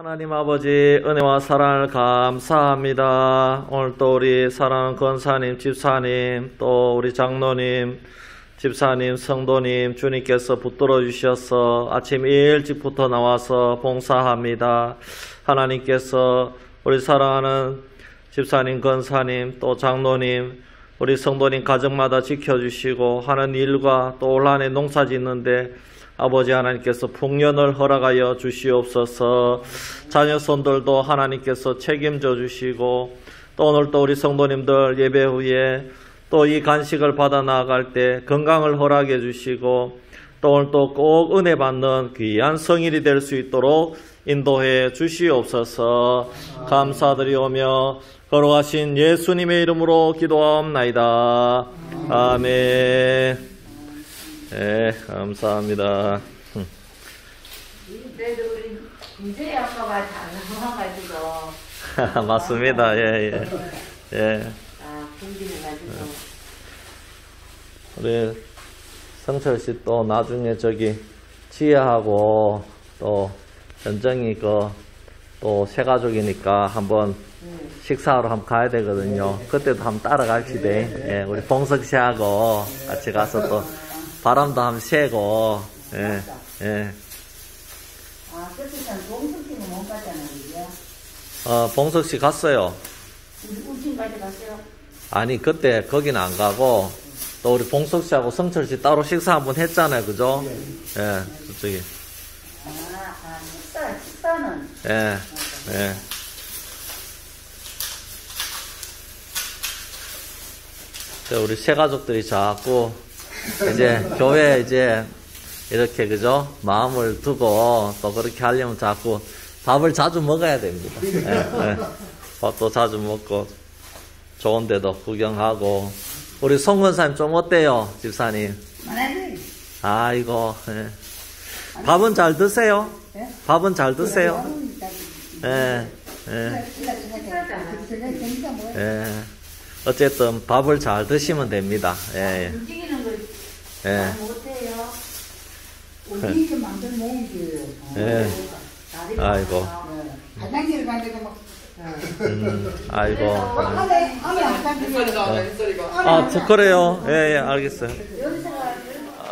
하나님 아버지 은혜와 사랑을 감사합니다. 오늘 또 우리 사랑하는 권사님, 집사님, 또 우리 장로님, 집사님, 성도님 주님께서 붙들어 주셔서 아침 일찍부터 나와서 봉사합니다. 하나님께서 우리 사랑하는 집사님, 권사님, 또 장로님, 우리 성도님 가정마다 지켜주시고 하는 일과 또 올 한해 농사 짓는데 아버지 하나님께서 풍년을 허락하여 주시옵소서. 자녀손들도 하나님께서 책임져 주시고 또 오늘 또 우리 성도님들 예배 후에 또 이 간식을 받아 나아갈 때 건강을 허락해 주시고 또 오늘 또 꼭 은혜 받는 귀한 성일이 될 수 있도록 인도해 주시옵소서. 감사드리오며 거룩하신 예수님의 이름으로 기도하옵나이다. 아멘. 네, 감사합니다. 그래도 우리 김재희 아빠가 잘 나와가지고. 맞습니다. 예. 아, 공진해가지고. 우리 성철 씨 또 나중에 저기 지혜하고 또 연정이 또 새 가족이니까 한번 식사하러 한번 가야 되거든요. 그때도 한번 따라갑시다. 예, 우리 봉석 씨하고 같이 가서 또 바람도 한번 쐬고. 예. 아, 그때는 봉석 씨는 못 갔잖아요, 이제. 봉석 씨 갔어요. 우리 울진까지 갔어요? 아니, 그때 거기는 안 가고, 또 우리 봉석 씨하고 성철 씨 따로 식사 한번 했잖아요, 그죠? 예, 저쪽이. 식사는? 예. 우리 새 가족들이 자꾸 이제 교회에 이제 이렇게 그죠? 마음을 두고 또 그렇게 하려면 자꾸 밥을 자주 먹어야 됩니다. 예. 밥도 자주 먹고 좋은 데도 구경하고. 우리 송 권사님 좀 어때요, 집사님? 아이고. 예. 밥은 잘 드세요? 밥은 잘 드세요? 예. 어쨌든 밥을 잘 드시면 됩니다. 예. 움직이는 걸 못해요. 움직이게 만들 모음이에요. 예. 아이고. 화장실 가는데도 막. 아이고. 햇소리가. 그래요. 예, 알겠어요.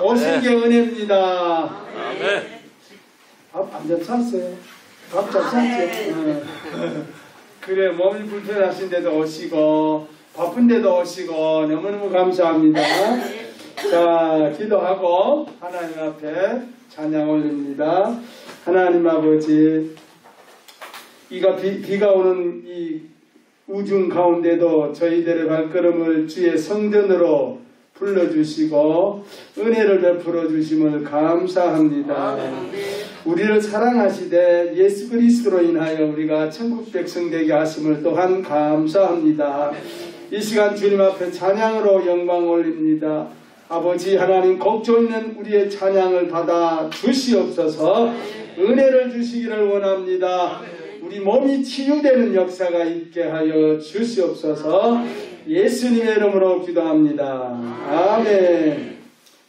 오신 게 은혜입니다. 네. 밥 안 잘 찼어요? 밥 잘 찼죠? 그래, 몸이 불편하신데도 오시고 바쁜데도 오시고 너무너무 감사합니다. 자, 기도하고 하나님 앞에 찬양 올립니다. 하나님 아버지, 비가 오는 이 우중 가운데도 저희들의 발걸음을 주의 성전으로 불러주시고 은혜를 베풀어 주심을 감사합니다. 우리를 사랑하시되 예수 그리스도로 인하여 우리가 천국 백성 되게 하심을 또한 감사합니다. 이 시간 주님 앞에 찬양으로 영광 올립니다. 아버지 하나님, 곡조 있는 우리의 찬양을 받아 주시옵소서. 은혜를 주시기를 원합니다. 우리 몸이 치유되는 역사가 있게 하여 주시옵소서. 예수님의 이름으로 기도합니다. 아멘.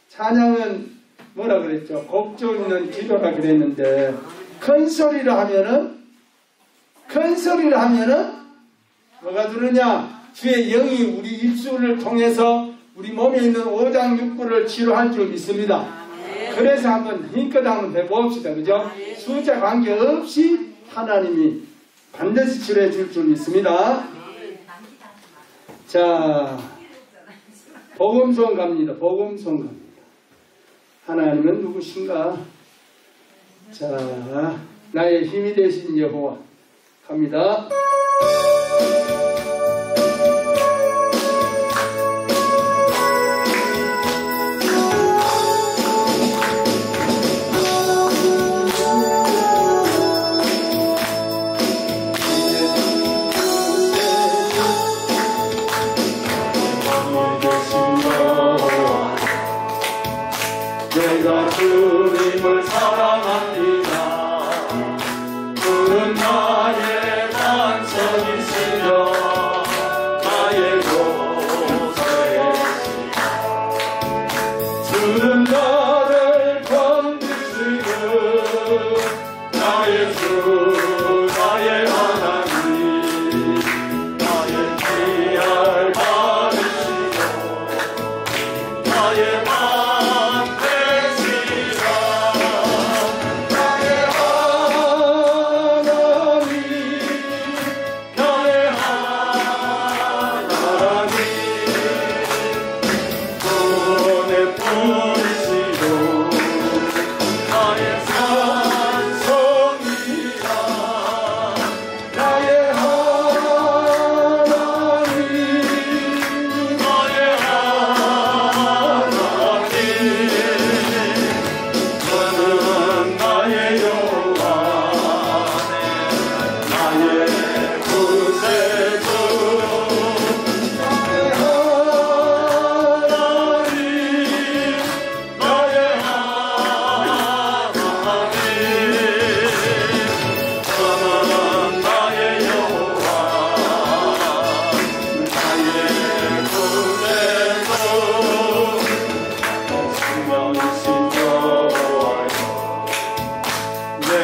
찬양은 뭐라 그랬죠? 곡조 있는 기도라 그랬는데 큰 소리를 하면은 뭐가 들으냐? 주의 영이 우리 입술을 통해서 우리 몸에 있는 오장육부를 치료할 줄 믿습니다. 그래서 한번 힘껏 한번 해봅시다. 그죠? 숫자 관계없이 하나님이 반드시 치료해 줄 줄 믿습니다. 자, 복음송 갑니다. 복음송 갑니다. 하나님은 누구신가? 자, 나의 힘이 되신 여호와 갑니다. 내가 주님을 사랑합니다. 그는 나의 반석이시며 나의 요새시다. 주는 나를 건지시는 나의 주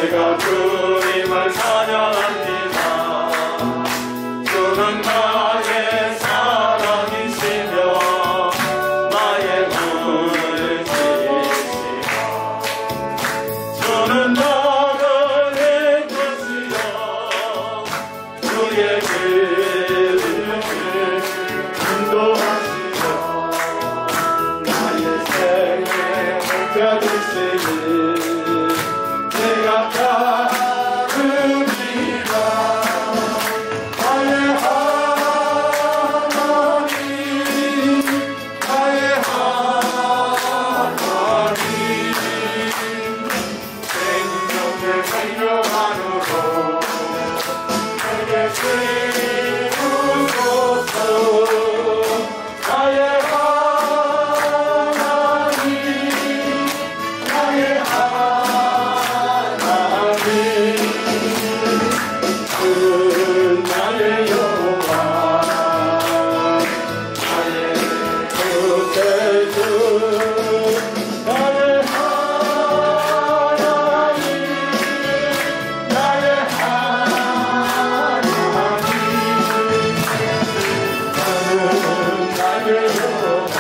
내가 주님을 찬양합니다. 주는 나의 사랑이시며 나의 문을 지으시며 주는 나를 이끄시며 주의 길을 인도하시며 나의 생애 목자되시니 내가 따르리라. 나의 하나님 나의 하나님 생명의 생명만으로 내게 세우소서. 나의 하나님 나의 하나님 주는 나의 여호와 나의 구세주 나의 하나님 나의 하나님 주는 나의 여호와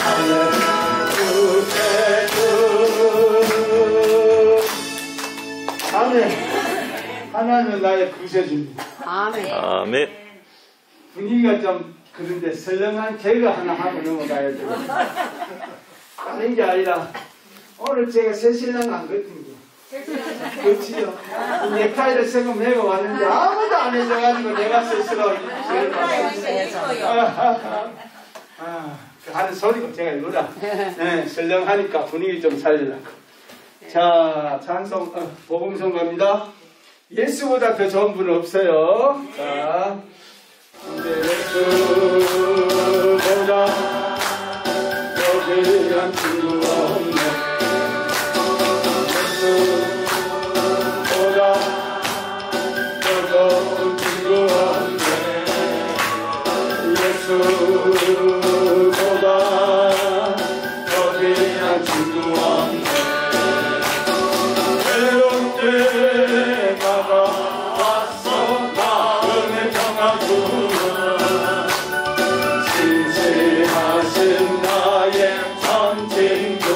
나의 구세주. 아멘. 하나님은 나의 구세주입니다. 아멘. 아멘. 분위기가 좀 그런데 설렁한 개그 하나 하고 넘어가야 돼요. 다른 게 아니라 오늘 제가 새 신랑 안 거든요. 그렇지요. 넥타이를 새거 메고 왔는데 아무도 안 해줘가지고 내가 스스로 하는 소리고 제가 일부러 설렁하니까 분위기 좀 살리려고. 자, 찬송 복음성 갑니다. 예수보다 더 좋은 분은 없어요. 자, 예수보다 더 귀한 친구 없네. 예수보다 더 좋은 친구 없네. 예수보다 더 귀한 친구 없네. 외로울 때 다가왔어 마음의 평화주는 진실하신 나의 참친구.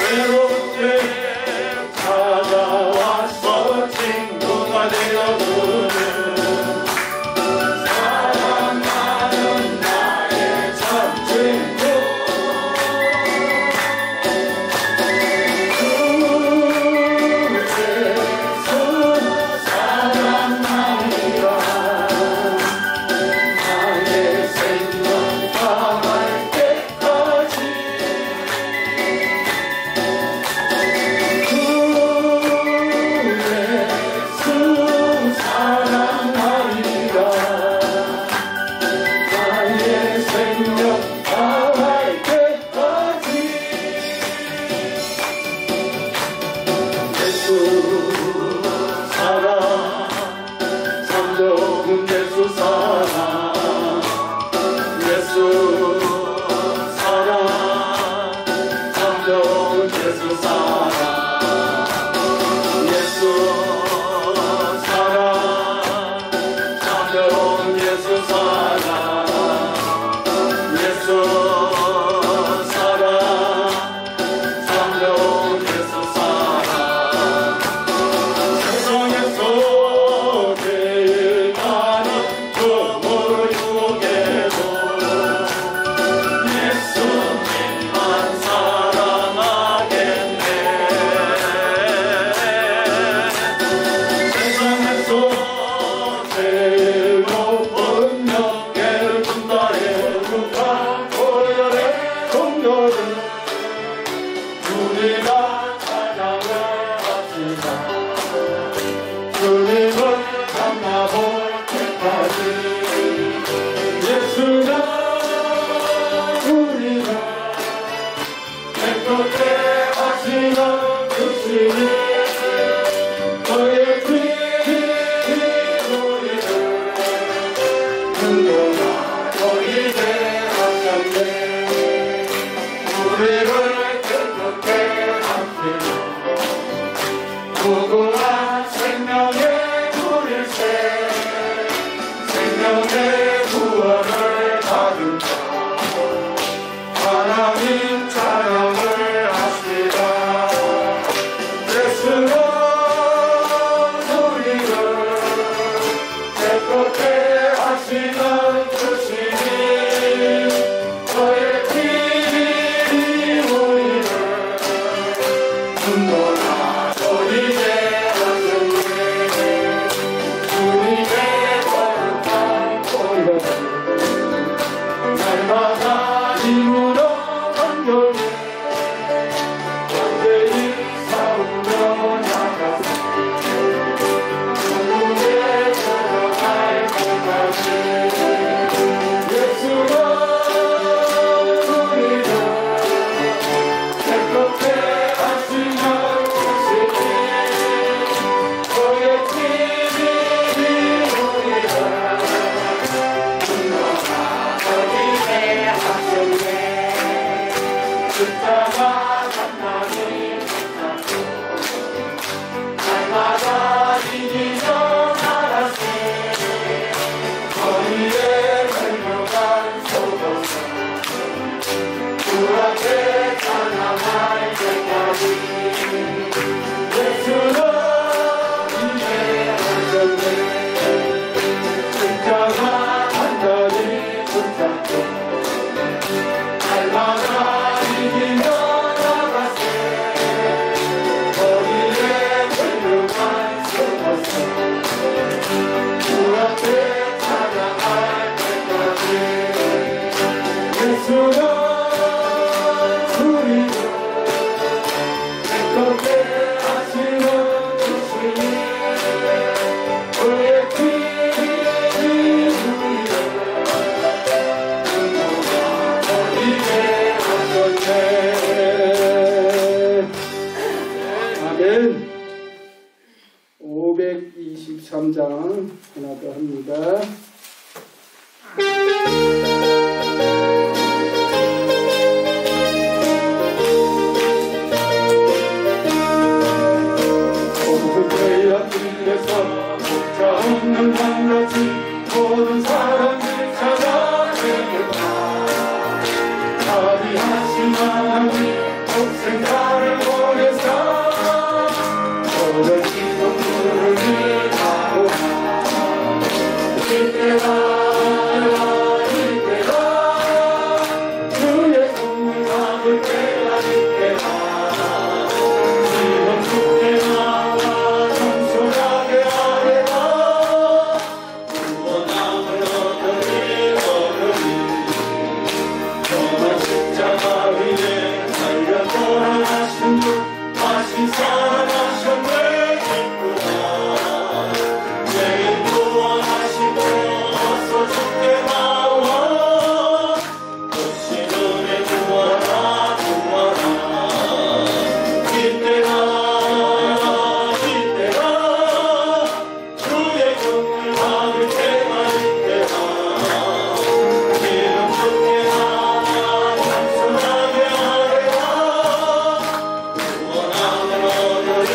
외로울 때 찾아왔어 친구가 되어주는 사랑하는 나의 참친구. 노래를 앞에 찬양할 때까지 예수는 이제 하셨네. 십자가 단단히 붙잡고 날마다 이기며 나갔네. 거리에 걸려만 숨었어. 주 앞에 찬양할 때까지 예수는 우리 즐겁게 하시는 주시니 그의 피를 우리를 버리게 하셨네. 아멘. 523장 하나 더 합니다. 목자 없는 밤같이 모든 사람들 찾아내겠다. 자비하신 하나님 독생자를 보내사 모든 기독교를 위하고 이때가 주의 손을 잡을 때가 이때가 지금 죽게 나와 겸손하게 하래라. 구원함을 얻으리 정말 십자가 위에 달려 돌아가신 주 다시 살아나셨네. 기쁘다. 죄인 구원하시고 어서 죽게 나와 오신 은혜 구하라 구하라. 이때가 주의 정을 받을 때가 이때가 지금 죽게 나와 겸손하게 하래라. 구원함을 얻으리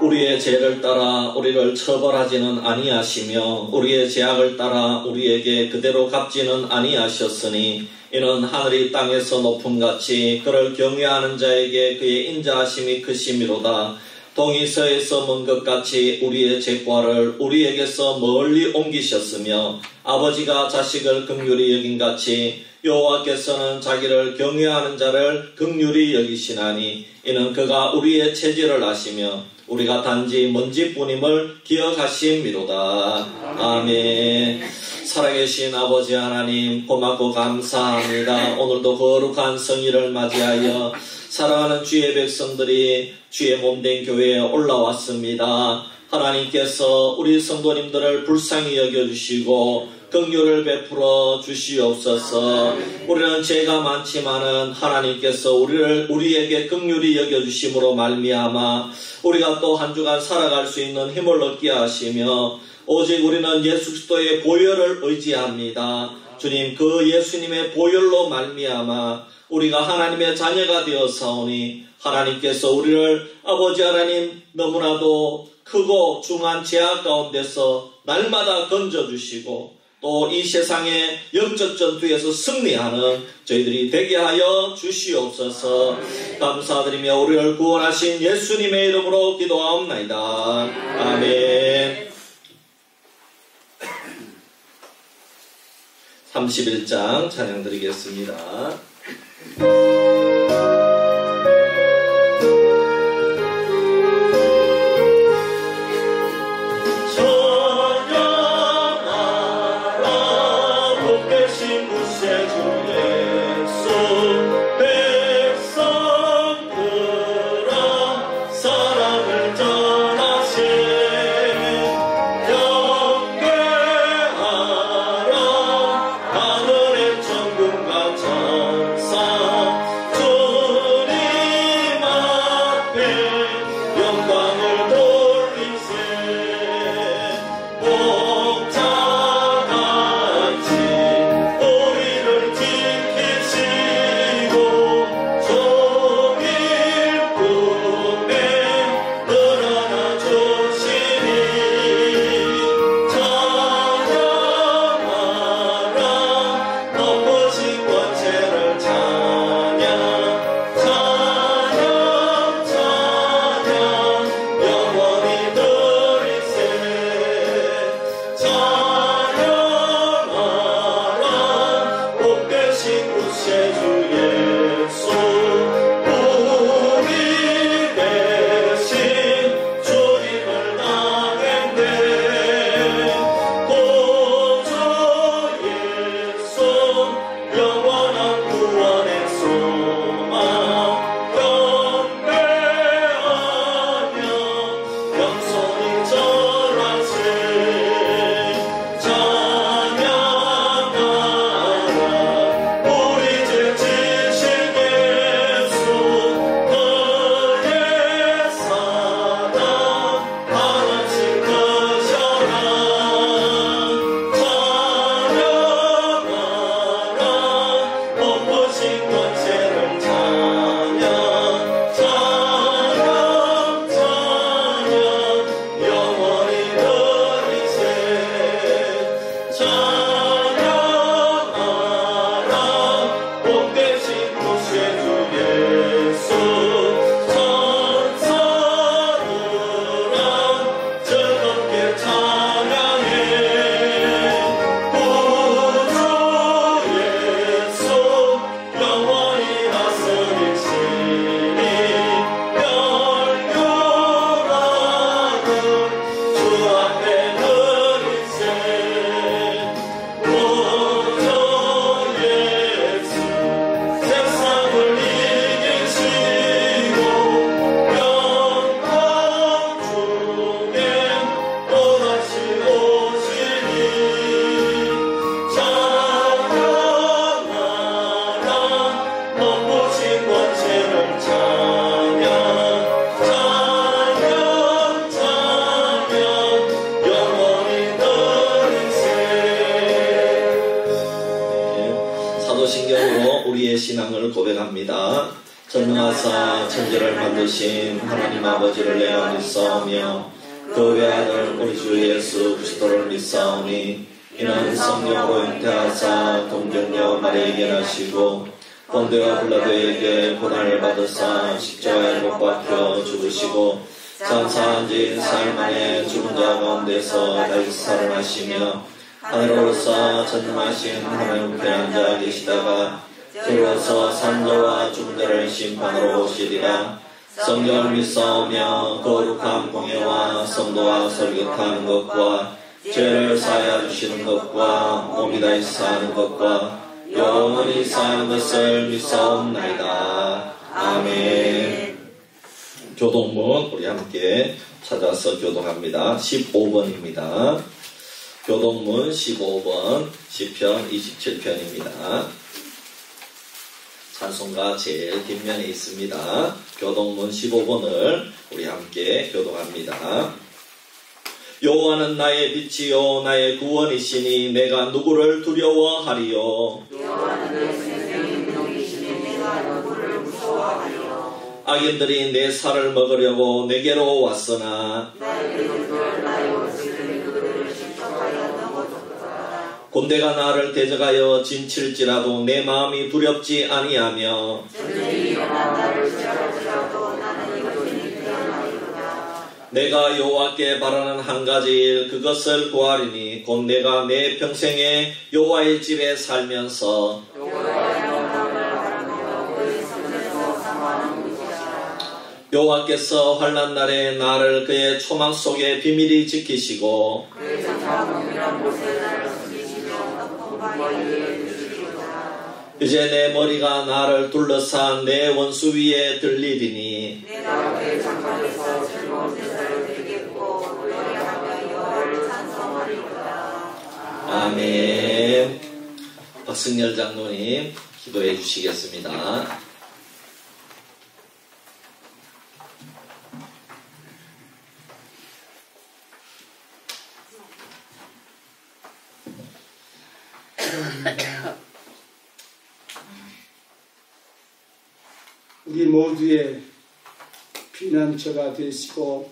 우리의 죄를 따라 우리를 처벌하지는 아니하시며 우리의 죄악을 따라 우리에게 그대로 갚지는 아니하셨으니 이는 하늘이 땅에서 높음같이 그를 경외하는 자에게 그의 인자하심이 크심이로다. 동이 서에서 먼 것 같이 우리의 죄과를 우리에게서 멀리 옮기셨으며 아버지가 자식을 긍휼히 여긴같이 여호와께서는 자기를 경외하는 자를 긍휼히 여기시나니 이는 그가 우리의 체질을 아시며 우리가 단지 먼지뿐임을 기억하심이로다. 아멘. 살아계신 아버지 하나님 고맙고 감사합니다. 오늘도 거룩한 성일을 맞이하여 사랑하는 주의 백성들이 주의 몸된 교회에 올라왔습니다. 하나님께서 우리 성도님들을 불쌍히 여겨주시고 긍휼을 베풀어 주시옵소서. 우리는 죄가 많지만은 하나님께서 우리에게 긍휼히 여겨주심으로 말미암아 우리가 또 한 주간 살아갈 수 있는 힘을 얻게 하시며 오직 우리는 예수 그리스도의 보혈을 의지합니다. 주님, 그 예수님의 보혈로 말미암아 우리가 하나님의 자녀가 되었사오니 하나님께서 우리를 아버지 하나님 너무나도 크고 중한 죄악 가운데서 날마다 건져주시고 또 이 세상의 영적 전투에서 승리하는 저희들이 되게 하여 주시옵소서. 감사드리며 우리를 구원하신 예수님의 이름으로 기도하옵나이다. 아멘. 31장 찬양 드리겠습니다. 하늘의 천군과 천사 고백합니다. 전능하사 천지를 만드신 하나님 아버지를 내가 믿사오며 그 외아들 우리 주 예수 그리스도를 믿사오니 이는 성령으로 잉태하사 동정녀 마리아에게 나시고 본디오 빌라도에게 고난을 받으사 십자가에 못 박혀 죽으시고 장사한 지 4일 만에 죽은 자 가운데서 다시 살아나시며 하늘로서 전능하신 하나님 우편에 앉아 계시다가 주로서 산자와 죽은 자를 심판으로 오시리라. 성령을 믿사오며 거룩한 공예와 성도와 설교하는 것과 죄를 사하여 주시는 것과 몸이 다시 사는 것과 영원히 사는 것을 믿사옵나이다. 아멘. 교동문 우리 함께 찾아서 교동합니다. 15번입니다. 교동문 15번 시편 27편입니다. 찬송가 제일 뒷면에 있습니다. 교동문 15번을 우리 함께 교동합니다. 여호와는 나의 빛이요 나의 구원이시니 내가 누구를 두려워하리요. 여호와는 내 생명의 능이시니 내가 누구를 무서워하리요. 악인들이 내 살을 먹으려고 내게로 왔으나 나의 그들 나의 원수들이 그들을 실족하여 넘어졌도다. 곤대가 나를 대적하여 진칠지라도 내 마음이 두렵지 아니하며 전쟁이 일어나 나를 찌르지라도 나는 여전히 태어나리로다. 내가 여호와께 바라는 한 가지 일 그것을 구하리니 곧 내가 내 평생에 여호와의 집에 살면서 여호와의 영광을 바라며 그의 성전에서 사모하는 것이라. 여호와께서 환난 날에 나를 그의 초막 속에 비밀히 지키시고 그의 장막이란 곳에 나를 숨기시며 높은 바위 위에 두시리로다. 이제 내 머리가 나를 둘러싼 내 원수 위에 들리리니 내가 그의 장막에서 즐거운 제사를 드리겠고 노래하며 여호와를 찬송하리로다. 아멘. 박승열 장로님 기도해 주시겠습니다. 우리 모두의 피난처가 되시고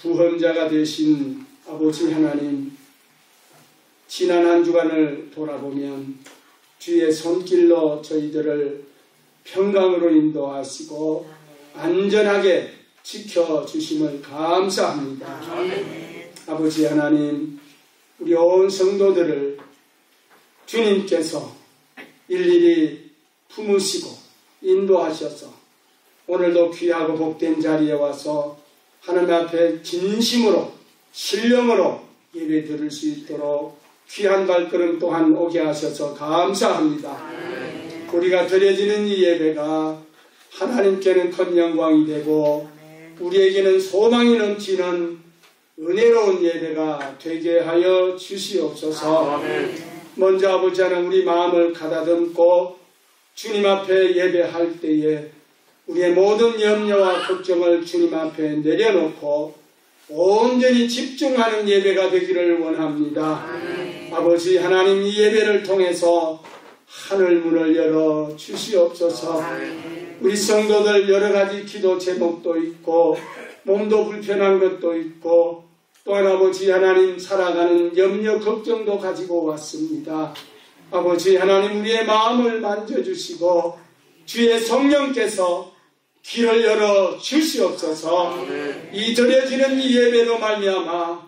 구원자가 되신 아버지 하나님, 지난 한 주간을 돌아보면 주의 손길로 저희들을 평강으로 인도하시고 안전하게 지켜주심을 감사합니다. 아버지 하나님, 우리 온 성도들을 주님께서 일일이 품으시고 인도하셔서 오늘도 귀하고 복된 자리에 와서 하나님 앞에 진심으로 신령으로 예배 드릴 수 있도록 귀한 발걸음 또한 오게 하셔서 감사합니다. 우리가 드려지는 이 예배가 하나님께는 큰 영광이 되고 우리에게는 소망이 넘치는 은혜로운 예배가 되게 하여 주시옵소서. 먼저 아버지 하나님 우리 마음을 가다듬고 주님 앞에 예배할 때에 우리의 모든 염려와 걱정을 주님 앞에 내려놓고 온전히 집중하는 예배가 되기를 원합니다. 아버지 하나님, 이 예배를 통해서 하늘문을 열어 주시옵소서. 우리 성도들 여러 가지 기도 제목도 있고 몸도 불편한 것도 있고 또한 아버지 하나님 살아가는 염려 걱정도 가지고 왔습니다. 아버지 하나님, 우리의 마음을 만져주시고 주의 성령께서 길을 열어 주시옵소서. 이 드려지는 이 예배로 말미암아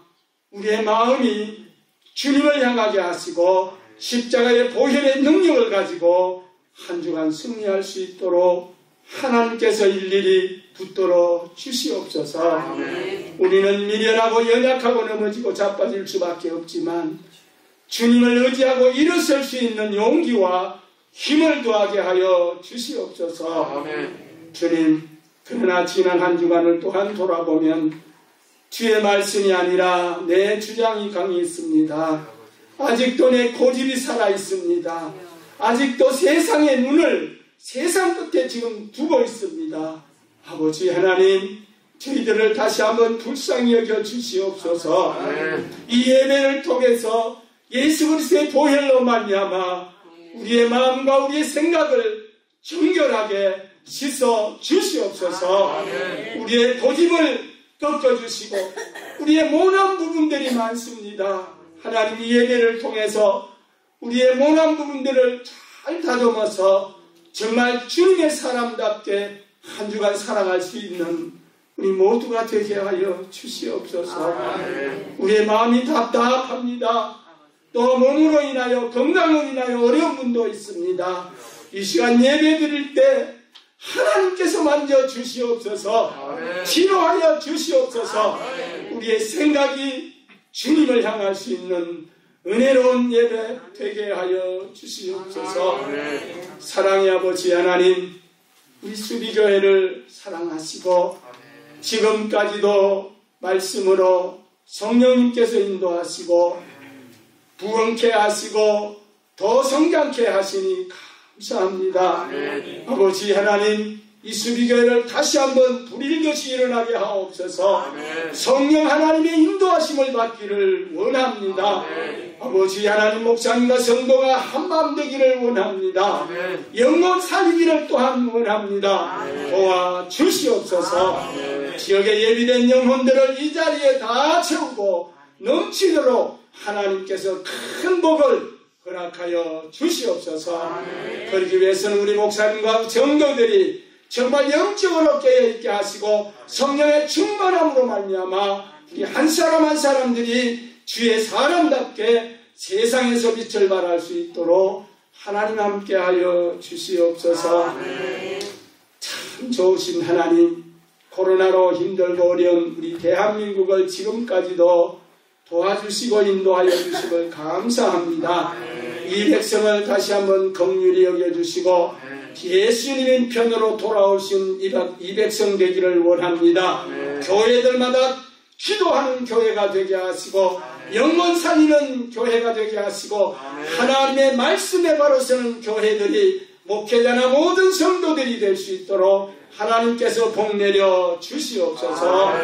우리의 마음이 주님을 향하게 하시고 십자가의 보혈의 능력을 가지고 한 주간 승리할 수 있도록 하나님께서 일일이 붙들어 주시옵소서. 우리는 미련하고 연약하고 넘어지고 자빠질 수밖에 없지만 주님을 의지하고 일어설 수 있는 용기와 힘을 더하게 하여 주시옵소서. 주님, 그러나 지난 한 주간을 또한 돌아보면 주의 말씀이 아니라 내 주장이 강했습니다. 아직도 내 고집이 살아있습니다. 아직도 세상의 눈을 세상 끝에 지금 두고 있습니다. 아버지 하나님, 저희들을 다시 한번 불쌍히 여겨 주시옵소서. 이 예배를 통해서 예수 그리스도의 보혈로 말미암아 우리의 마음과 우리의 생각을 정결하게 씻어 주시옵소서. 우리의 고집을 꺾어주시고 우리의 모난 부분들이 많습니다. 하나님 이 예배를 통해서 우리의 모난 부분들을 잘 다듬어서 정말 주님의 사람답게 한 주간 살아갈 수 있는 우리 모두가 되게 하여 주시옵소서. 우리의 마음이 답답합니다. 또 몸으로 인하여 건강으로 인하여 어려운 분도 있습니다. 이 시간 예배 드릴 때 하나님께서 만져 주시옵소서. 치료하여 주시옵소서. 우리의 생각이 주님을 향할 수 있는 은혜로운 예배 되게 하여 주시옵소서. 사랑의 아버지 하나님, 우리 수비교회를 사랑하시고 지금까지도 말씀으로 성령님께서 인도하시고 부흥케 하시고 더 성장케 하시니 감사합니다. 아버지 하나님, 이 수비교회를 다시 한번 불일교시 일어나게 하옵소서. 성령 하나님의 인도하심을 받기를 원합니다. 아버지 하나님, 목사님과 성도가 한마음 되기를 원합니다. 영혼 살리기를 또한 원합니다. 도와주시옵소서. 지역에 예비된 영혼들을 이 자리에 다 채우고 넘치도록 하나님께서 큰 복을 허락하여 주시옵소서. 그러기 위해서는 우리 목사님과 정도들이 정말 영적으로 깨어있게 하시고 성령의 충만함으로 말미암아 우리 한 사람 한 사람들이 주의 사람답게 세상에서 빛을 발할 수 있도록 하나님 함께하여 주시옵소서. 참 좋으신 하나님, 코로나로 힘들고 어려운 우리 대한민국을 지금까지도 도와주시고 인도하여 주시길 감사합니다. 이 백성을 다시 한번 긍휼히 여겨주시고 예수님의 편으로 돌아오신 이 백성 되기를 원합니다. 교회들마다 기도하는 교회가 되게 하시고 영혼 살리는 교회가 되게 하시고 하나님의 말씀에 바로 서는 교회들이 목회자나 모든 성도들이 될 수 있도록 하나님께서 복 내려 주시옵소서.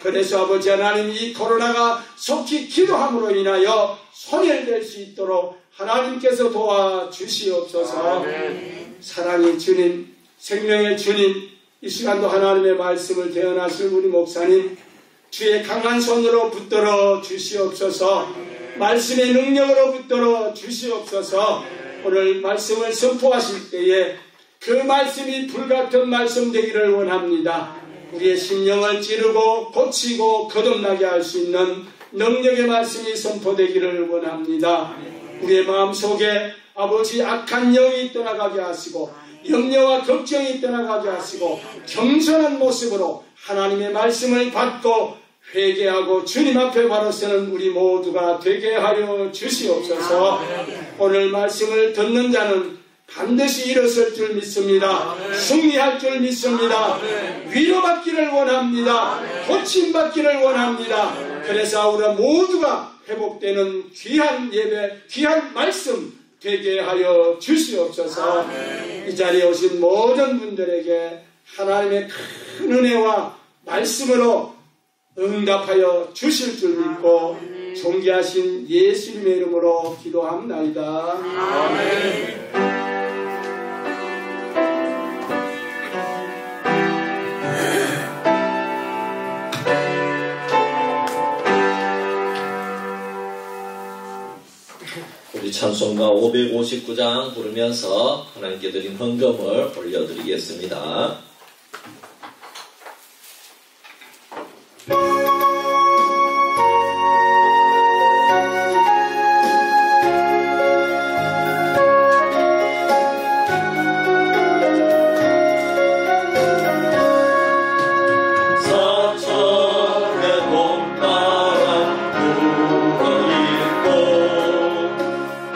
그래서 아버지 하나님, 이 코로나가 속히 기도함으로 인하여 소멸될 수 있도록 하나님께서 도와주시옵소서. 사랑의 주님, 생명의 주님, 이 시간도 하나님의 말씀을 대언하실 우리 목사님, 주의 강한 손으로 붙들어 주시옵소서. 말씀의 능력으로 붙들어 주시옵소서. 오늘 말씀을 선포하실 때에 그 말씀이 불같은 말씀 되기를 원합니다. 우리의 심령을 찌르고 고치고 거듭나게 할 수 있는 능력의 말씀이 선포되기를 원합니다. 우리의 마음속에 아버지 악한 영이 떠나가게 하시고 염려와 걱정이 떠나가게 하시고 겸손한 모습으로 하나님의 말씀을 받고 회개하고 주님 앞에 바로 서는 우리 모두가 되게 하여 주시옵소서. 오늘 말씀을 듣는 자는 반드시 일어설 줄 믿습니다. 승리할 줄 믿습니다. 위로받기를 원합니다. 고침받기를 원합니다. 그래서 우리 모두가 회복되는 귀한 예배, 귀한 말씀 되게 하여 주시옵소서. 이 자리에 오신 모든 분들에게 하나님의 큰 은혜와 말씀으로 응답하여 주실 줄 믿고 존귀하신 예수님의 이름으로 기도합나이다. 아멘. 우리 찬송가 559장 부르면서 하나님께 드린 헌금을 올려드리겠습니다.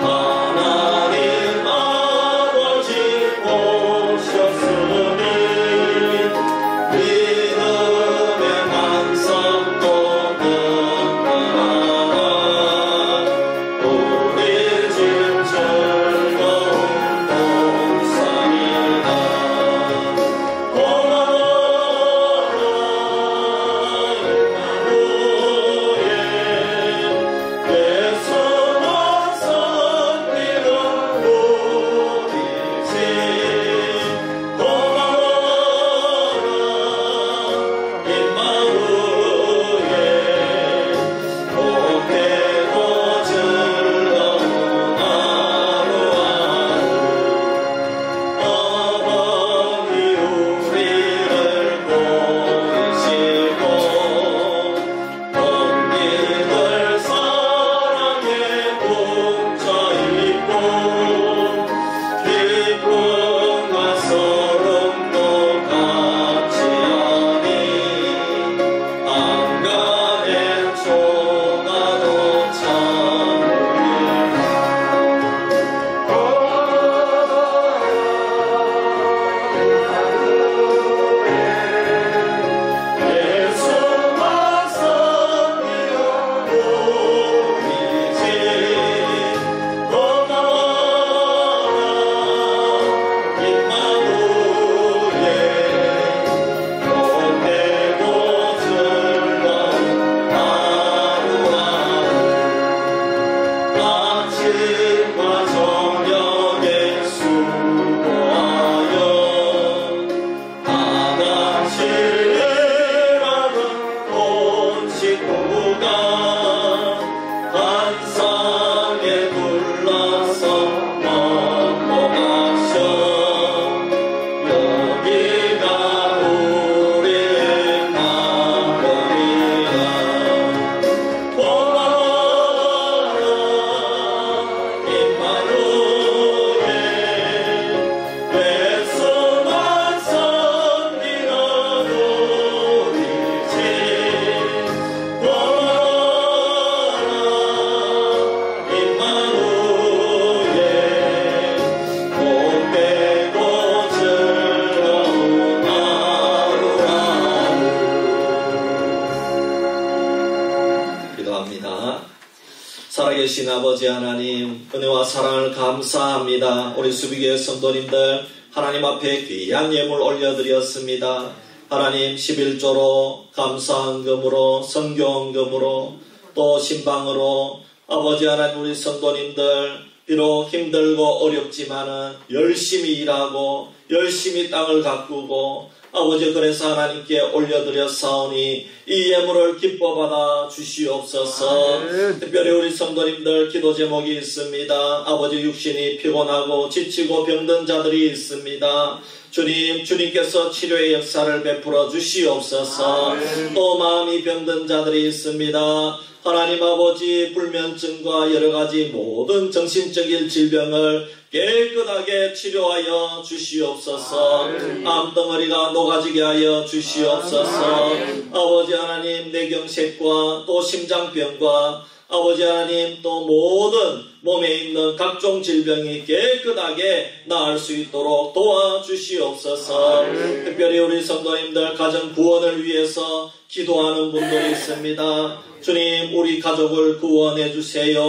하나님 아버지 오셨으니 살아계신 아버지 하나님, 은혜와 사랑을 감사합니다. 우리 수비교회 성도님들 하나님 앞에 귀한 예물 올려드렸습니다. 하나님 11조로 감사헌금으로 성교헌금으로 또 신방으로 아버지 하나님 우리 성도님들 비록 힘들고 어렵지만은 열심히 일하고 열심히 땅을 가꾸고 아버지 그래서 하나님께 올려드렸사오니 이 예물을 기뻐 받아 주시옵소서. 특별히 우리 성도님들 기도 제목이 있습니다. 아버지 육신이 피곤하고 지치고 병든 자들이 있습니다. 주님께서 치료의 역사를 베풀어 주시옵소서. 또 마음이 병든 자들이 있습니다. 하나님 아버지 불면증과 여러가지 모든 정신적인 질병을 깨끗하게 치료하여 주시옵소서. 암덩어리가 녹아지게 하여 주시옵소서. 아버지 하나님 뇌경색과 또 심장병과 아버지 하나님 또 모든 몸에 있는 각종 질병이 깨끗하게 나을 수 있도록 도와주시옵소서. 특별히 우리 성도님들 가정 구원을 위해서 기도하는 분들이 있습니다. 주님 우리 가족을 구원해 주세요.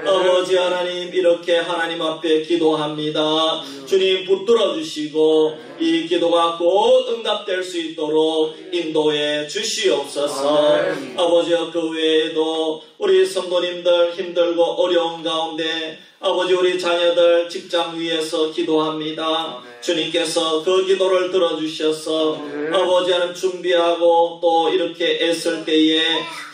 아버지 하나님 이렇게 하나님 앞에 기도합니다. 주님 붙들어 주시고 이 기도가 곧 응답될 수 있도록 인도해 주시옵소서. 아버지여 그 외에도 우리 성도님들 힘들고 어려운 가운데 아버지 우리 자녀들 직장 위에서 기도합니다. 주님께서 그 기도를 들어주셔서 아버지 하나님 준비하고 또 이렇게 애쓸 때에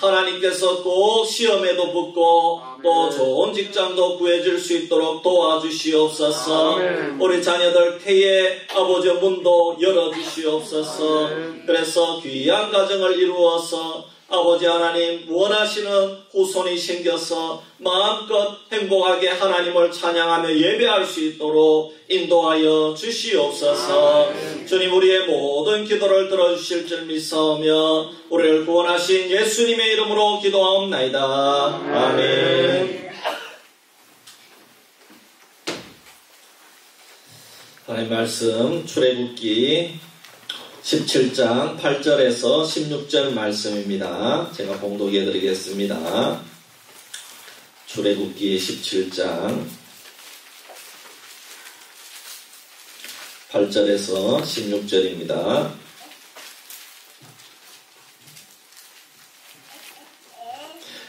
하나님께서 꼭 시험에도 붙고 또 좋은 직장도 구해줄 수 있도록 도와주시옵소서. 우리 자녀들 태의 아버지 문도 열어주시옵소서. 그래서 귀한 가정을 이루어서 아버지 하나님 원하시는 후손이 생겨서 마음껏 행복하게 하나님을 찬양하며 예배할 수 있도록 인도하여 주시옵소서. 주님 우리의 모든 기도를 들어주실 줄 믿사오며 우리를 구원하신 예수님의 이름으로 기도하옵나이다. 아멘. 하나님의 말씀 출애굽기 17장 8절에서 16절 말씀입니다. 제가 봉독해 드리겠습니다. 출애굽기 17장 8절에서 16절입니다.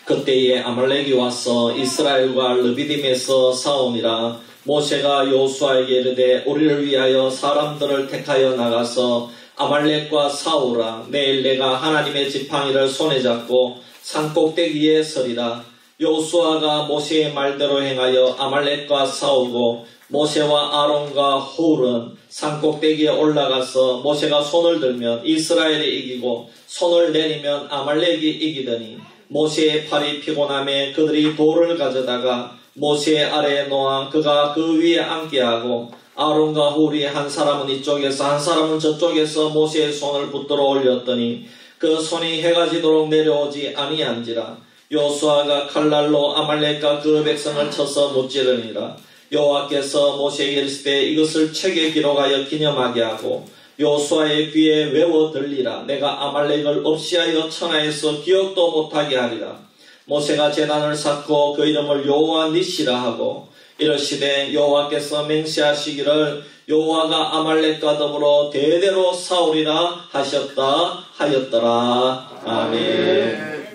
그때에 아말렉이 와서 이스라엘과 르비딤에서 싸우니라. 모세가 여호수아에게 이르되 우리를 위하여 사람들을 택하여 나가서 아말렉과 싸우라. 내일 내가 하나님의 지팡이를 손에 잡고 산꼭대기에 서리라. 여호수아가 모세의 말대로 행하여 아말렉과 싸우고 모세와 아론과 훌은 산꼭대기에 올라가서 모세가 손을 들면 이스라엘이 이기고 손을 내리면 아말렉이 이기더니 모세의 팔이 피곤함에 그들이 돌을 가져다가 모세의 아래에 놓아 그가 그 위에 앉게 하고 아론과 훌이 한 사람은 이쪽에서 한 사람은 저쪽에서 모세의 손을 붙들어 올렸더니 그 손이 해가 지도록 내려오지 아니한지라. 여호수아가 칼날로 아말렉과 그 백성을 쳐서 무찌르니라. 여호와께서 모세에게 이르시되 이것을 책에 기록하여 기념하게 하고 여호수아의 귀에 외워 들리라. 내가 아말렉을 없이하여 천하에서 기억도 못하게 하리라. 모세가 제단을 쌓고 그 이름을 여호와 니시라 하고 이르시되 여호와께서 맹세하시기를 여호와가 아말렉과 더불어 대대로 싸우리라 하셨다 하였더라. 아멘.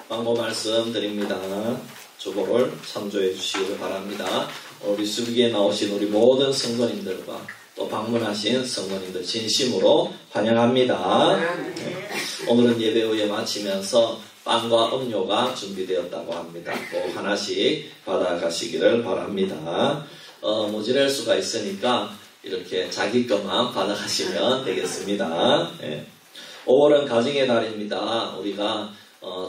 광고 말씀드립니다. 주보를 참조해 주시기 바랍니다. 우리 수비기에 나오신 우리 모든 성도님들과 또 방문하신 성도님들 진심으로 환영합니다. 오늘은 예배 후에 마치면서 빵과 음료가 준비되었다고 합니다. 꼭 하나씩 받아가시기를 바랍니다. 모자랄 수가 있으니까 이렇게 자기 것만 받아가시면 되겠습니다. 5월은 가정의 달입니다. 우리가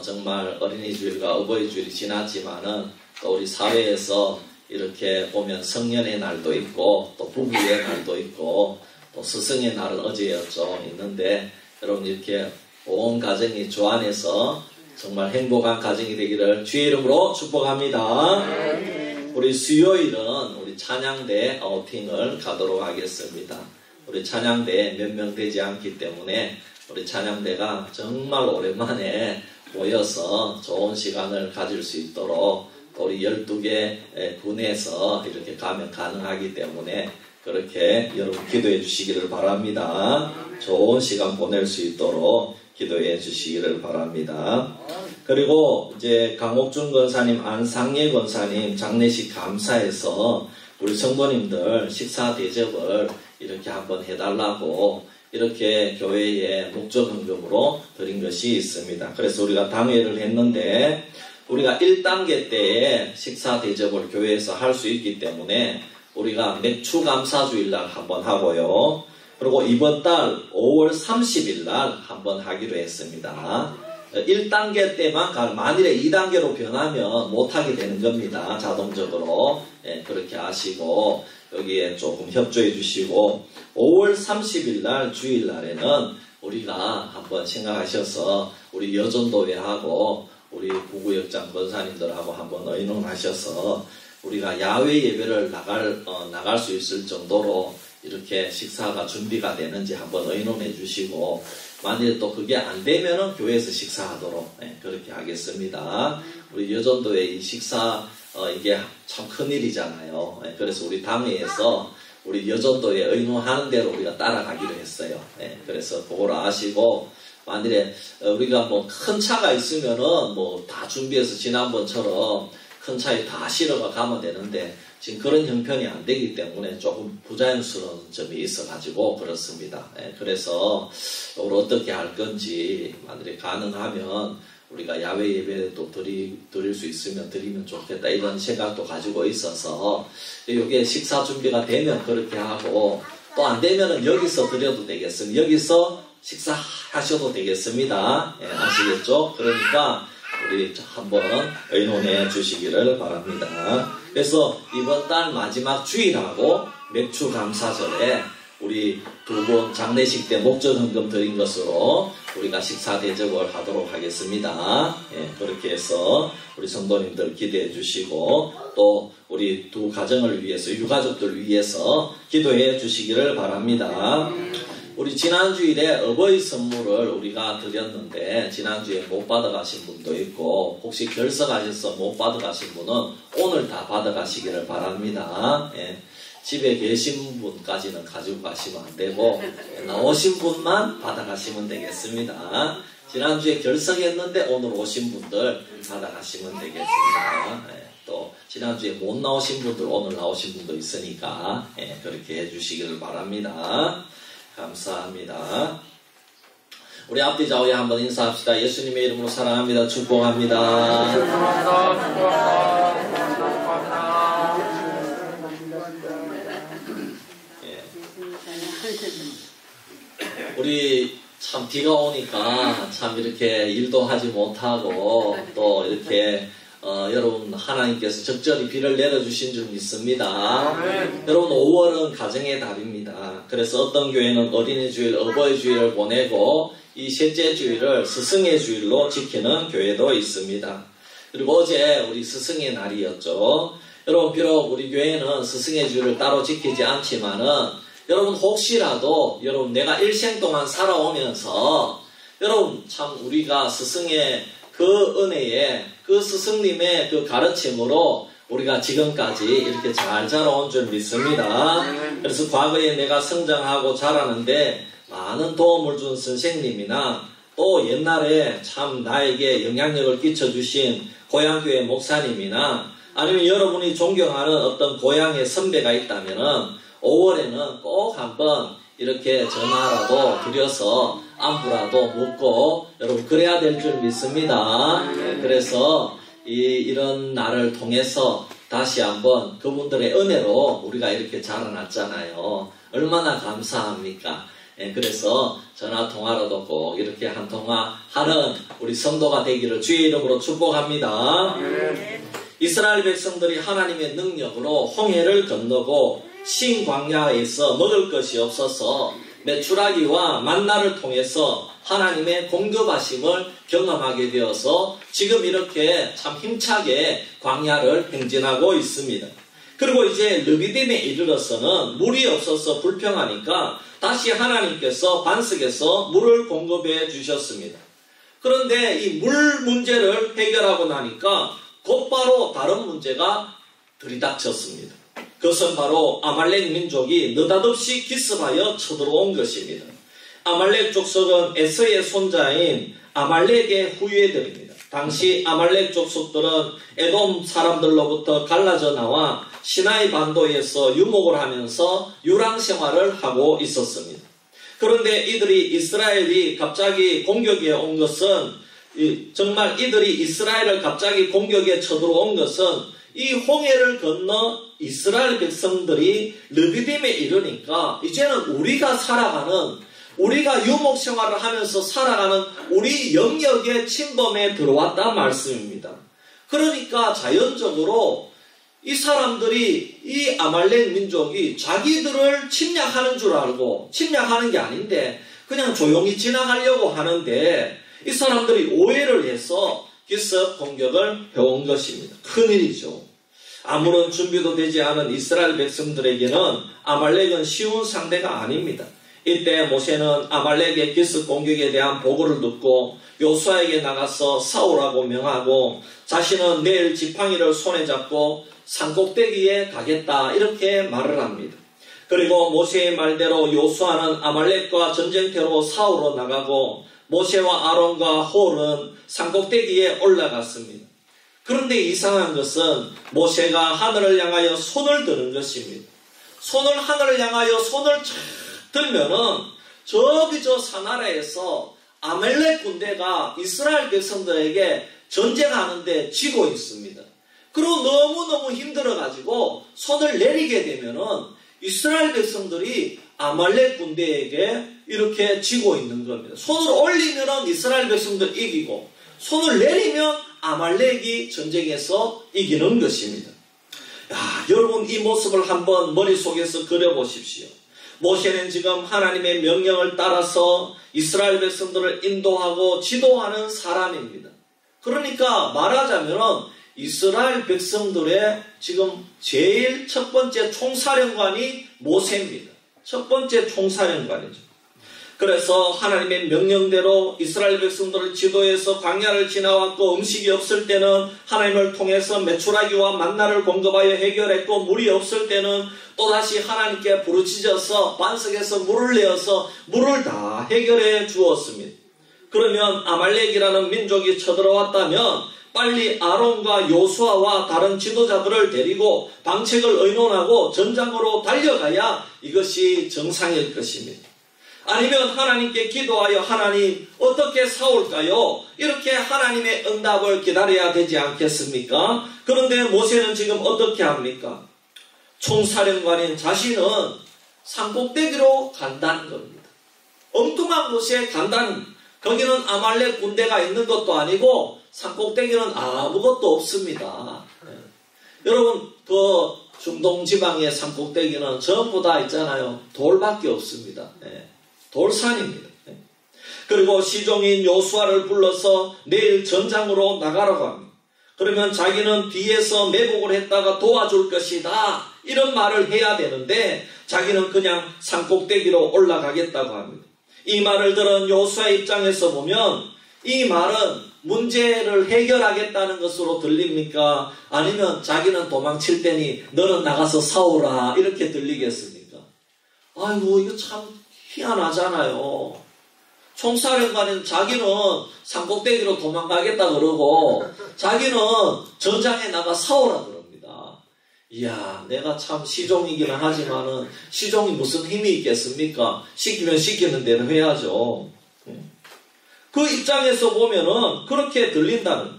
정말 어린이주일과 어버이주일이 지났지만은 또 우리 사회에서 이렇게 보면 성년의 날도 있고 또 부부의 날도 있고 또 스승의 날은 어제였죠. 있는데 여러분 이렇게 온 가정이 주 안에서 정말 행복한 가정이 되기를 주의 이름으로 축복합니다. 우리 수요일은 우리 찬양대 아우팅을 가도록 하겠습니다. 우리 찬양대 몇 명 되지 않기 때문에 우리 찬양대가 정말 오랜만에 모여서 좋은 시간을 가질 수 있도록 우리 12개 군에서 이렇게 가면 가능하기 때문에 그렇게 여러분 기도해 주시기를 바랍니다. 좋은 시간 보낼 수 있도록 기도해 주시기를 바랍니다. 그리고 이제 강옥준 권사님, 안상예 권사님 장례식 감사해서 우리 성도님들 식사 대접을 이렇게 한번 해달라고 이렇게 교회에 목적헌금으로 드린 것이 있습니다. 그래서 우리가 당회를 했는데 우리가 1단계 때에 식사 대접을 교회에서 할 수 있기 때문에 우리가 맥주 감사주일날 한번 하고요. 그리고 이번 달 5월 30일 날 한번 하기로 했습니다. 1단계 때만 만일에 2단계로 변하면 못하게 되는 겁니다. 자동적으로. 그렇게 하시고 여기에 조금 협조해 주시고 5월 30일 날 주일날에는 우리가 한번 생각하셔서 우리 여전도회하고 우리 부구역장 권사님들하고 한번 의논하셔서 우리가 야외 예배를 나갈 수 있을 정도로 이렇게 식사가 준비가 되는지 한번 의논해 주시고 만약에 또 그게 안 되면은 교회에서 식사하도록 그렇게 하겠습니다. 우리 여전도의 이 식사 이게 참 큰일이잖아요. 그래서 우리 당회에서 우리 여전도에 의논하는 대로 우리가 따라가기로 했어요. 그래서 그걸 아시고 만일에 우리가 뭐 큰 차가 있으면은 뭐 다 준비해서 지난번처럼 큰 차에 다 실어가 가면 되는데 지금 그런 형편이 안 되기 때문에 조금 부자연스러운 점이 있어가지고 그렇습니다. 그래서 이걸 어떻게 할 건지 만일에 가능하면 우리가 야외 예배도 드릴 수 있으면 드리면 좋겠다 이런 생각도 가지고 있어서 이게 식사 준비가 되면 그렇게 하고 또 안 되면은 여기서 드려도 되겠습니다. 여기서 식사하셔도 되겠습니다. 아시겠죠? 그러니까 우리 한번 의논해 주시기를 바랍니다. 그래서 이번 달 마지막 주일하고 맥주 감사절에 우리 두 분 장례식 때 목전헌금 드린 것으로 우리가 식사 대접을 하도록 하겠습니다. 그렇게 해서 우리 성도님들 기대해 주시고 또 우리 두 가정을 위해서 유가족들 위해서 기도해 주시기를 바랍니다. 우리 지난주일에 어버이 선물을 우리가 드렸는데 지난주에 못 받아가신 분도 있고 혹시 결석하셔서 못 받아가신 분은 오늘 다 받아가시기를 바랍니다. 집에 계신 분까지는 가지고 가시면 안 되고 나오신 분만 받아가시면 되겠습니다. 지난주에 결석했는데 오늘 오신 분들 받아가시면 되겠습니다. 또 지난주에 못 나오신 분들 오늘 나오신 분도 있으니까 그렇게 해주시기를 바랍니다. 감사합니다. 우리 앞뒤 좌우에 한번 인사합시다. 예수님의 이름으로 사랑합니다. 축복합니다. 우리 참 비가 오니까 참 이렇게 일도 하지 못하고 또 이렇게 여러분 하나님께서 적절히 비를 내려주신 줄 믿습니다. 여러분 5월은 가정의 달입니다. 그래서 어떤 교회는 어린이 주일, 어버이 주일을 보내고 이 셋째 주일을 스승의 주일로 지키는 교회도 있습니다. 그리고 어제 우리 스승의 날이었죠. 여러분 비록 우리 교회는 스승의 주일을 따로 지키지 않지만은 여러분 혹시라도 여러분 내가 일생 동안 살아오면서 여러분 참 우리가 스승의 그 은혜에 그 스승님의 그 가르침으로 우리가 지금까지 이렇게 잘 자라온 줄 믿습니다. 그래서 과거에 내가 성장하고 자라는데 많은 도움을 준 선생님이나 또 옛날에 참 나에게 영향력을 끼쳐주신 고향교회 목사님이나 아니면 여러분이 존경하는 어떤 고향의 선배가 있다면은 5월에는 꼭 한번 이렇게 전화라도 드려서 안부라도 묻고 여러분 그래야 될 줄 믿습니다. 그래서 이런 날을 통해서 다시 한번 그분들의 은혜로 우리가 이렇게 자라났잖아요. 얼마나 감사합니까? 그래서 전화통화라도 꼭 이렇게 한 통화 하는 우리 성도가 되기를 주의 이름으로 축복합니다. 이스라엘 백성들이 하나님의 능력으로 홍해를 건너고 신광야에서 먹을 것이 없어서 메추라기와 만나를 통해서 하나님의 공급하심을 경험하게 되어서 지금 이렇게 참 힘차게 광야를 행진하고 있습니다. 그리고 이제 르비딤에 이르러서는 물이 없어서 불평하니까 다시 하나님께서 반석에서 물을 공급해 주셨습니다. 그런데 이 물 문제를 해결하고 나니까 곧바로 다른 문제가 들이닥쳤습니다. 그것은 바로 아말렉 민족이 느닷없이 기습하여 쳐들어온 것입니다. 아말렉 족속은 에서의 손자인 아말렉의 후예들입니다. 당시 아말렉 족속들은 에돔 사람들로부터 갈라져 나와 시나이 반도에서 유목을 하면서 유랑 생활을 하고 있었습니다. 그런데 이스라엘이 갑자기 공격에 온 것은, 정말 이들이 이스라엘을 갑자기 공격에 쳐들어온 것은 이 홍해를 건너 이스라엘 백성들이 르비딤에 이르니까 이제는 우리가 유목 생활을 하면서 살아가는 우리 영역의 침범에 들어왔단 말씀입니다. 그러니까 자연적으로 이 사람들이, 이 아말렉 민족이 자기들을 침략하는 줄 알고, 침략하는 게 아닌데 그냥 조용히 지나가려고 하는데, 이 사람들이 오해를 해서 기습 공격을 해온 것입니다. 큰일이죠. 아무런 준비도 되지 않은 이스라엘 백성들에게는 아말렉은 쉬운 상대가 아닙니다. 이때 모세는 아말렉의 기습 공격에 대한 보고를 듣고 요수아에게 나가서 싸우라고 명하고, 자신은 내일 지팡이를 손에 잡고 산꼭대기에 가겠다, 이렇게 말을 합니다. 그리고 모세의 말대로 요수아는 아말렉과 전쟁터로 싸우러 나가고 모세와 아론과 홀은 산꼭대기에 올라갔습니다. 그런데 이상한 것은 모세가 하늘을 향하여 손을 드는 것입니다. 하늘을 향하여 손을 쫙 들면은 저기 저 사나라에서 아말렉 군대가 이스라엘 백성들에게 전쟁하는데 지고 있습니다. 그리고 너무너무 힘들어가지고 손을 내리게 되면은 이스라엘 백성들이 아말렉 군대에게 이렇게 지고 있는 겁니다. 손을 올리면은 이스라엘 백성들 이기고, 손을 내리면 아말렉이 전쟁에서 이기는 것입니다. 여러분, 이 모습을 한번 머릿속에서 그려보십시오. 모세는 지금 하나님의 명령을 따라서 이스라엘 백성들을 인도하고 지도하는 사람입니다. 그러니까 말하자면 이스라엘 백성들의 지금 제일 첫 번째 총사령관이 모세입니다. 첫 번째 총사령관이죠. 그래서 하나님의 명령대로 이스라엘 백성들을 지도해서 광야를 지나왔고, 음식이 없을 때는 하나님을 통해서 메추라기와 만나를 공급하여 해결했고, 물이 없을 때는 또다시 하나님께 부르짖어서 반석에서 물을 내어서 물을 다 해결해 주었습니다. 그러면 아말렉이라는 민족이 쳐들어왔다면 빨리 아론과 요수아와 다른 지도자들을 데리고 방책을 의논하고 전장으로 달려가야 이것이 정상일 것입니다. 아니면 하나님께 기도하여 하나님 어떻게 싸울까요? 이렇게 하나님의 응답을 기다려야 되지 않겠습니까? 그런데 모세는 지금 어떻게 합니까? 총사령관인 자신은 산꼭대기로 간다는 겁니다. 엉뚱한 곳에 간다는, 거기는 아말렉 군대가 있는 것도 아니고 산꼭대기는 아무것도 없습니다. 여러분, 그 중동 지방의 산꼭대기는 전부 다 있잖아요. 돌밖에 없습니다. 돌산입니다. 그리고 시종인 요수아를 불러서 내일 전장으로 나가라고 합니다. 그러면 자기는 뒤에서 매복을 했다가 도와줄 것이다, 이런 말을 해야 되는데 자기는 그냥 산꼭대기로 올라가겠다고 합니다. 이 말을 들은 요수아의 입장에서 보면 이 말은 문제를 해결하겠다는 것으로 들립니까? 아니면 자기는 도망칠 테니 너는 나가서 싸우라, 이렇게 들리겠습니까? 아이고, 이거 참 희한하잖아요. 총사령관은 자기는 산꼭대기로 도망가겠다 그러고 자기는 전장에 나가 싸우라 그럽니다. 이야, 내가 참 시종이기는 하지만은 시종이 무슨 힘이 있겠습니까? 시키면 시키는 대로 해야죠. 그 입장에서 보면은 그렇게 들린다는,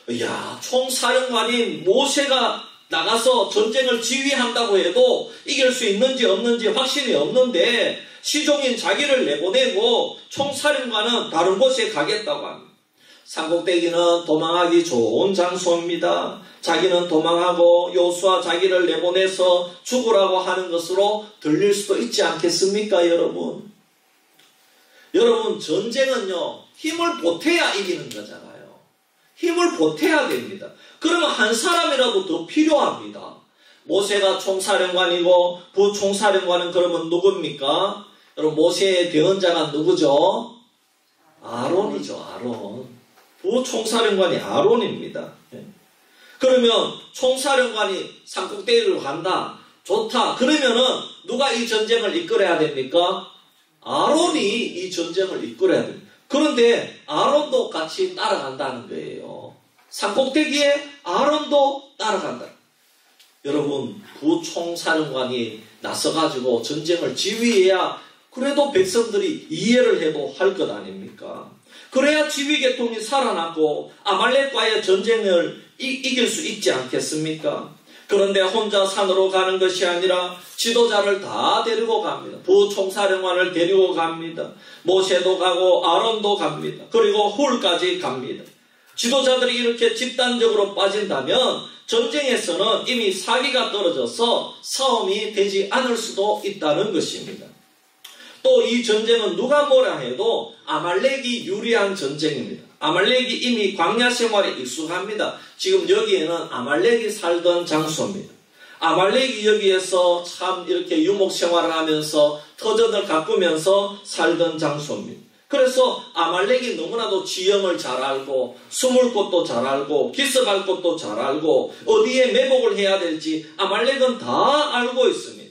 이야, 총사령관인 모세가 나가서 전쟁을 지휘한다고 해도 이길 수 있는지 없는지 확신이 없는데 시종인 자기를 내보내고 총사령관은 다른 곳에 가겠다고 합니다. 산꼭대기는 도망하기 좋은 장소입니다. 자기는 도망하고 요수아 자기를 내보내서 죽으라고 하는 것으로 들릴 수도 있지 않겠습니까, 여러분? 여러분, 전쟁은요, 힘을 보태야 이기는 거잖아요. 힘을 보태야 됩니다. 그러면 한 사람이라도 더 필요합니다. 모세가 총사령관이고 부총사령관은 그러면 누굽니까? 여러분, 모세의 대언자가 누구죠? 아론이죠, 아론. 부총사령관이 아론입니다. 그러면 총사령관이 산꼭대기로 간다. 좋다. 그러면은 누가 이 전쟁을 이끌어야 됩니까? 아론이 이 전쟁을 이끌어야 됩니다. 그런데 아론도 같이 따라간다는 거예요. 산꼭대기에 아론도 따라간다. 여러분, 부총사령관이 나서가지고 전쟁을 지휘해야 그래도 백성들이 이해를 해도 할 것 아닙니까? 그래야 지휘계통이 살아났고 아말렉과의 전쟁을 이길 수 있지 않겠습니까? 그런데 혼자 산으로 가는 것이 아니라 지도자를 다 데리고 갑니다. 부총사령관을 데리고 갑니다. 모세도 가고 아론도 갑니다. 그리고 훌까지 갑니다. 지도자들이 이렇게 집단적으로 빠진다면 전쟁에서는 이미 사기가 떨어져서 싸움이 되지 않을 수도 있다는 것입니다. 또 이 전쟁은 누가 뭐라 해도 아말렉이 유리한 전쟁입니다. 아말렉이 이미 광야 생활에 익숙합니다. 지금 여기에는 아말렉이 살던 장소입니다. 아말렉이 여기에서 참 이렇게 유목 생활을 하면서 터전을 가꾸면서 살던 장소입니다. 그래서 아말렉이 너무나도 지형을 잘 알고 숨을 곳도 잘 알고 기습할 곳도 잘 알고 어디에 매복을 해야 될지 아말렉은 다 알고 있습니다.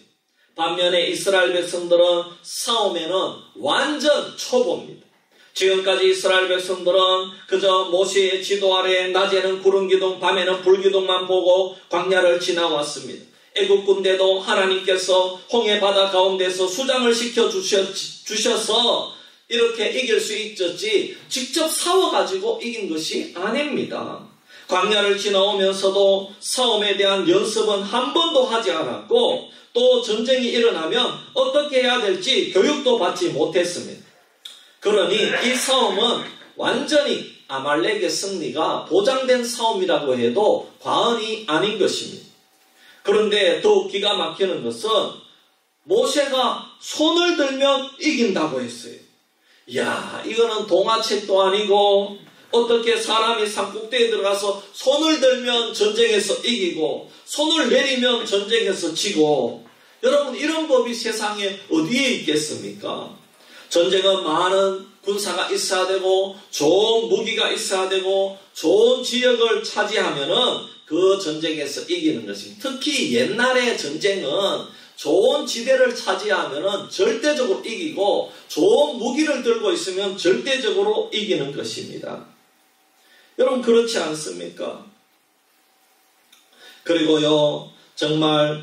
반면에 이스라엘 백성들은 싸움에는 완전 초보입니다. 지금까지 이스라엘 백성들은 그저 모세의 지도 아래 낮에는 구름기둥 밤에는 불기둥만 보고 광야를 지나왔습니다. 애국 군대도 하나님께서 홍해 바다 가운데서 수장을 시켜주셔서 이렇게 이길 수 있었지 직접 싸워가지고 이긴 것이 아닙니다. 광야를 지나오면서도 싸움에 대한 연습은 한 번도 하지 않았고 또 전쟁이 일어나면 어떻게 해야 될지 교육도 받지 못했습니다. 그러니 이 싸움은 완전히 아말렉의 승리가 보장된 싸움이라고 해도 과언이 아닌 것입니다. 그런데 더욱 기가 막히는 것은 모세가 손을 들면 이긴다고 했어요. 이야, 이거는 동화책도 아니고 어떻게 사람이 산꼭대기에 들어가서 손을 들면 전쟁에서 이기고 손을 내리면 전쟁에서 지고, 여러분 이런 법이 세상에 어디에 있겠습니까? 전쟁은 많은 군사가 있어야 되고 좋은 무기가 있어야 되고 좋은 지역을 차지하면은 그 전쟁에서 이기는 것입니다. 특히 옛날의 전쟁은 좋은 지대를 차지하면은 절대적으로 이기고 좋은 무기를 들고 있으면 절대적으로 이기는 것입니다. 여러분 그렇지 않습니까? 그리고요, 정말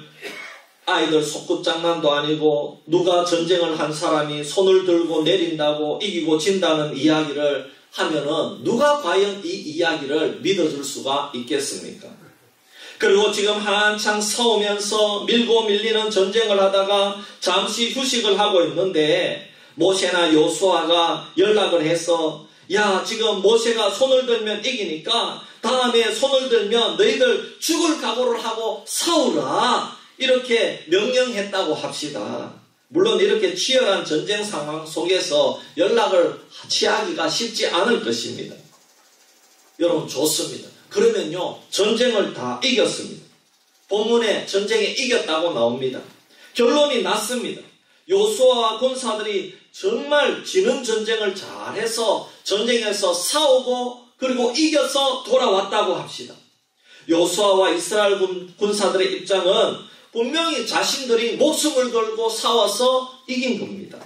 아이들 속꿉장난도 아니고 누가 전쟁을 한 사람이 손을 들고 내린다고 이기고 진다는 이야기를 하면은 누가 과연 이 이야기를 믿어줄 수가 있겠습니까? 그리고 지금 한창 싸우면서 밀고 밀리는 전쟁을 하다가 잠시 휴식을 하고 있는데 모세나 여호수아가 연락을 해서 야, 지금 모세가 손을 들면 이기니까 다음에 손을 들면 너희들 죽을 각오를 하고 싸우라, 이렇게 명령했다고 합시다. 물론 이렇게 치열한 전쟁 상황 속에서 연락을 취하기가 쉽지 않을 것입니다. 여러분 좋습니다. 그러면요, 전쟁을 다 이겼습니다. 본문에 전쟁에 이겼다고 나옵니다. 결론이 났습니다. 여호수아와 군사들이 정말 지는 전쟁을 잘해서 전쟁에서 싸우고 그리고 이겨서 돌아왔다고 합시다. 여호수아와 이스라엘 군사들의 입장은 분명히 자신들이 목숨을 걸고 싸워서 이긴 겁니다.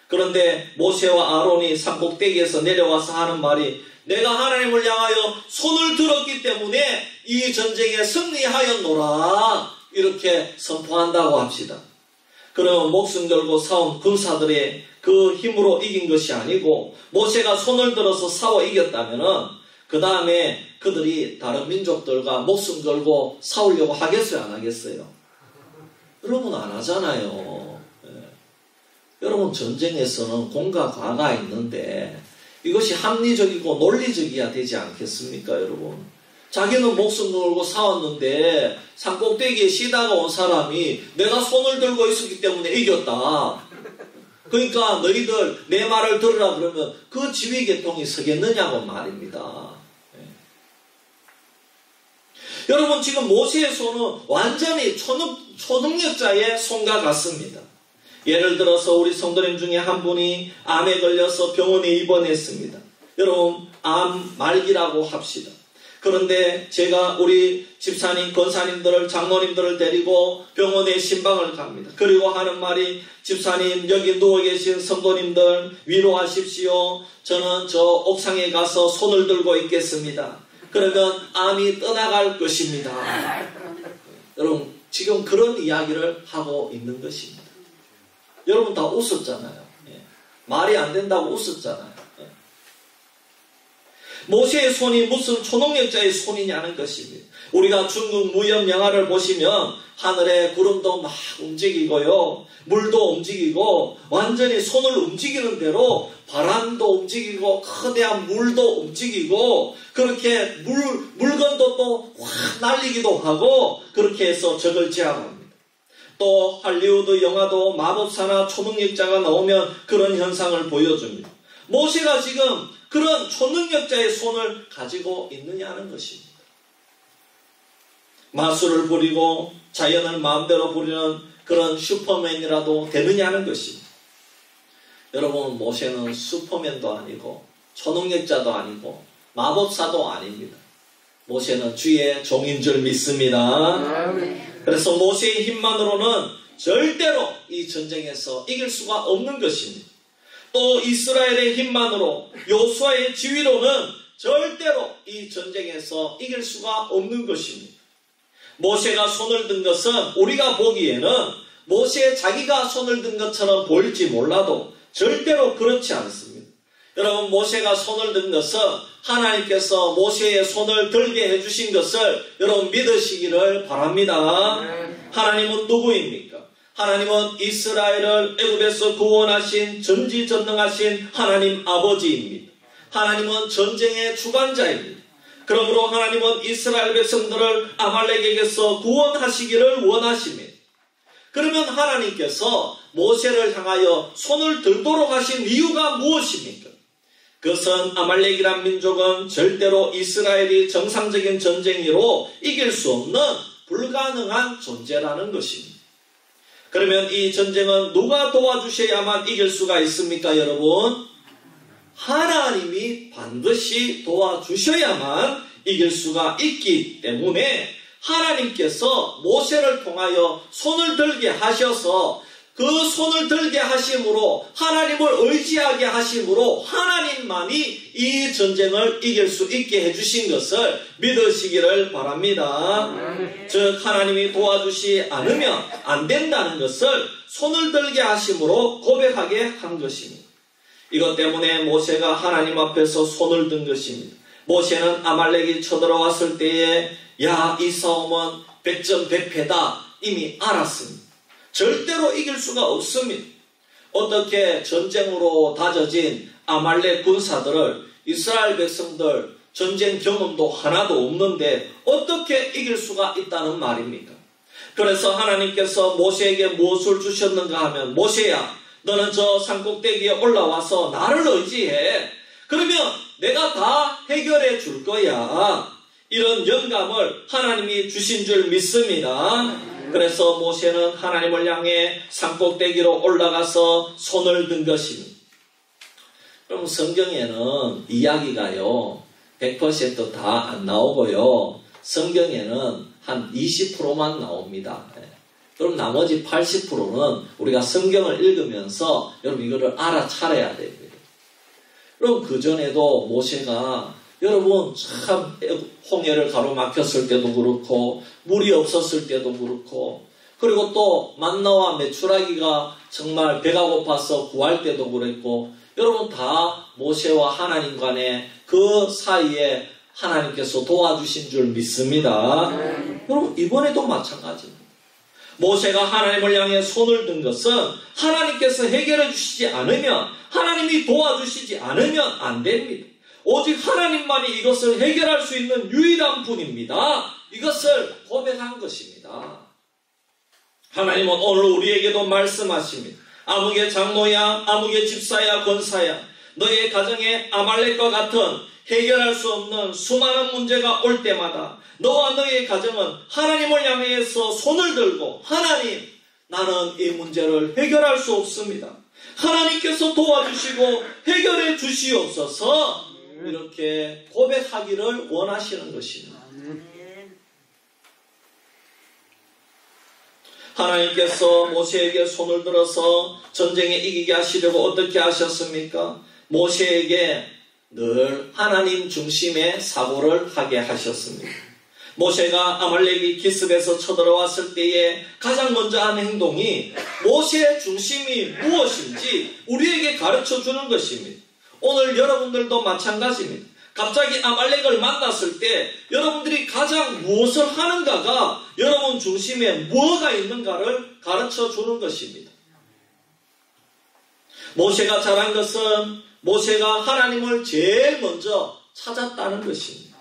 그런데 모세와 아론이 산꼭대기에서 내려와서 하는 말이 내가 하나님을 향하여 손을 들었기 때문에 이 전쟁에 승리하였노라, 이렇게 선포한다고 합시다. 그러면 목숨 걸고 싸운 군사들의 그 힘으로 이긴 것이 아니고 모세가 손을 들어서 싸워 이겼다면은 그 다음에 그들이 다른 민족들과 목숨 걸고 싸우려고 하겠어요, 안 하겠어요? 여러분 안 하잖아요. 예. 여러분 전쟁에서는 공과 과가 있는데 이것이 합리적이고 논리적이어야 되지 않겠습니까, 여러분? 자기는 목숨 걸고 싸웠는데 산꼭대기에 쉬다가 온 사람이 내가 손을 들고 있었기 때문에 이겼다, 그러니까 너희들 내 말을 들으라 그러면 그 지휘계통이 서겠느냐고 말입니다. 예. 여러분 지금 모세의 손은 완전히 초능력자의 손과 같습니다. 예를 들어서 우리 성도님 중에 한 분이 암에 걸려서 병원에 입원했습니다. 여러분 암 말기라고 합시다. 그런데 제가 우리 집사님, 권사님들을, 장로님들을 데리고 병원에 신방을 갑니다. 그리고 하는 말이, 집사님, 여기 누워 계신 성도님들 위로하십시오. 저는 저 옥상에 가서 손을 들고 있겠습니다. 그러면 암이 떠나갈 것입니다. 여러분, 지금 그런 이야기를 하고 있는 것입니다. 여러분 다 웃었잖아요. 말이 안 된다고 웃었잖아요. 모세의 손이 무슨 초능력자의 손이냐는 것입니다. 우리가 중국 무협 영화를 보시면 하늘에 구름도 막 움직이고요, 물도 움직이고, 완전히 손을 움직이는 대로 바람도 움직이고 거대한 물도 움직이고, 그렇게 물건도 또 확 날리기도 하고, 그렇게 해서 적을 제압합니다. 또 할리우드 영화도 마법사나 초능력자가 나오면 그런 현상을 보여줍니다. 모세가 지금 그런 초능력자의 손을 가지고 있느냐는 것입니다. 마술을 부리고 자연을 마음대로 부리는 그런 슈퍼맨이라도 되느냐는 것입니다. 여러분, 모세는 슈퍼맨도 아니고 초능력자도 아니고 마법사도 아닙니다. 모세는 주의 종인 줄 믿습니다. 그래서 모세의 힘만으로는 절대로 이 전쟁에서 이길 수가 없는 것입니다. 또 이스라엘의 힘만으로, 요수아의 지휘로는 절대로 이 전쟁에서 이길 수가 없는 것입니다. 모세가 손을 든 것은 우리가 보기에는 모세 자기가 손을 든 것처럼 보일지 몰라도 절대로 그렇지 않습니다. 여러분, 모세가 손을 든 것은 하나님께서 모세의 손을 들게 해주신 것을 여러분 믿으시기를 바랍니다. 하나님은 누구입니까? 하나님은 이스라엘을 애굽에서 구원하신 전지전능하신 하나님 아버지입니다. 하나님은 전쟁의 주관자입니다. 그러므로 하나님은 이스라엘 백성들을 아말렉에게서 구원하시기를 원하십니다. 그러면 하나님께서 모세를 향하여 손을 들도록 하신 이유가 무엇입니까? 그것은 아말렉이란 민족은 절대로 이스라엘이 정상적인 전쟁으로 이길 수 없는 불가능한 존재라는 것입니다. 그러면 이 전쟁은 누가 도와주셔야만 이길 수가 있습니까, 여러분? 하나님이 반드시 도와주셔야만 이길 수가 있기 때문에 하나님께서 모세를 통하여 손을 들게 하셔서 그 손을 들게 하심으로, 하나님을 의지하게 하심으로 하나님만이 이 전쟁을 이길 수 있게 해주신 것을 믿으시기를 바랍니다. 즉 하나님이 도와주시 않으면 안 된다는 것을 손을 들게 하심으로 고백하게 한 것입니다. 이것 때문에 모세가 하나님 앞에서 손을 든 것입니다. 모세는 아말렉이 쳐들어왔을 때에 야, 이 싸움은 백전백패다 이미 알았습니다. 절대로 이길 수가 없습니다. 어떻게 전쟁으로 다져진 아말렉 군사들을 이스라엘 백성들 전쟁 경험도 하나도 없는데 어떻게 이길 수가 있다는 말입니까? 그래서 하나님께서 모세에게 무엇을 주셨는가 하면, 모세야, 너는 저 산꼭대기에 올라와서 나를 의지해. 그러면 내가 다 해결해 줄 거야. 이런 영감을 하나님이 주신 줄 믿습니다. 그래서 모세는 하나님을 향해 산꼭대기로 올라가서 손을 든 것입니다. 그럼 성경에는 이야기가요 100% 다 안 나오고요, 성경에는 한 20%만 나옵니다. 그럼 나머지 80%는 우리가 성경을 읽으면서 여러분 이거를 알아차려야 됩니다. 그럼 그전에도 모세가 여러분 참 홍해를 가로막혔을 때도 그렇고 물이 없었을 때도 그렇고, 그리고 또 만나와 메추라기가 정말 배가 고파서 구할 때도 그랬고, 여러분 다 모세와 하나님 간의 그 사이에 하나님께서 도와주신 줄 믿습니다. 여러분 이번에도 마찬가지입니다. 모세가 하나님을 향해 손을 든 것은 하나님께서 해결해 주시지 않으면, 하나님이 도와주시지 않으면 안 됩니다. 오직 하나님만이 이것을 해결할 수 있는 유일한 분입니다. 이것을 고백한 것입니다. 하나님은 오늘 우리에게도 말씀하십니다. 아무개 장로야, 아무개 집사야, 권사야, 너의 가정에 아말렉과 같은 해결할 수 없는 수많은 문제가 올 때마다 너와 너의 가정은 하나님을 향해서 손을 들고, 하나님, 나는 이 문제를 해결할 수 없습니다. 하나님께서 도와주시고 해결해 주시옵소서. 이렇게 고백하기를 원하시는 것입니다. 하나님께서 모세에게 손을 들어서 전쟁에 이기게 하시려고 어떻게 하셨습니까? 모세에게 늘 하나님 중심의 사고를 하게 하셨습니다. 모세가 아말렉이 기습에서 쳐들어왔을 때에 가장 먼저 한 행동이 모세의 중심이 무엇인지 우리에게 가르쳐 주는 것입니다. 오늘 여러분들도 마찬가지입니다. 갑자기 아말렉을 만났을 때 여러분들이 가장 무엇을 하는가가 여러분 중심에 뭐가 있는가를 가르쳐 주는 것입니다. 모세가 잘한 것은 모세가 하나님을 제일 먼저 찾았다는 것입니다.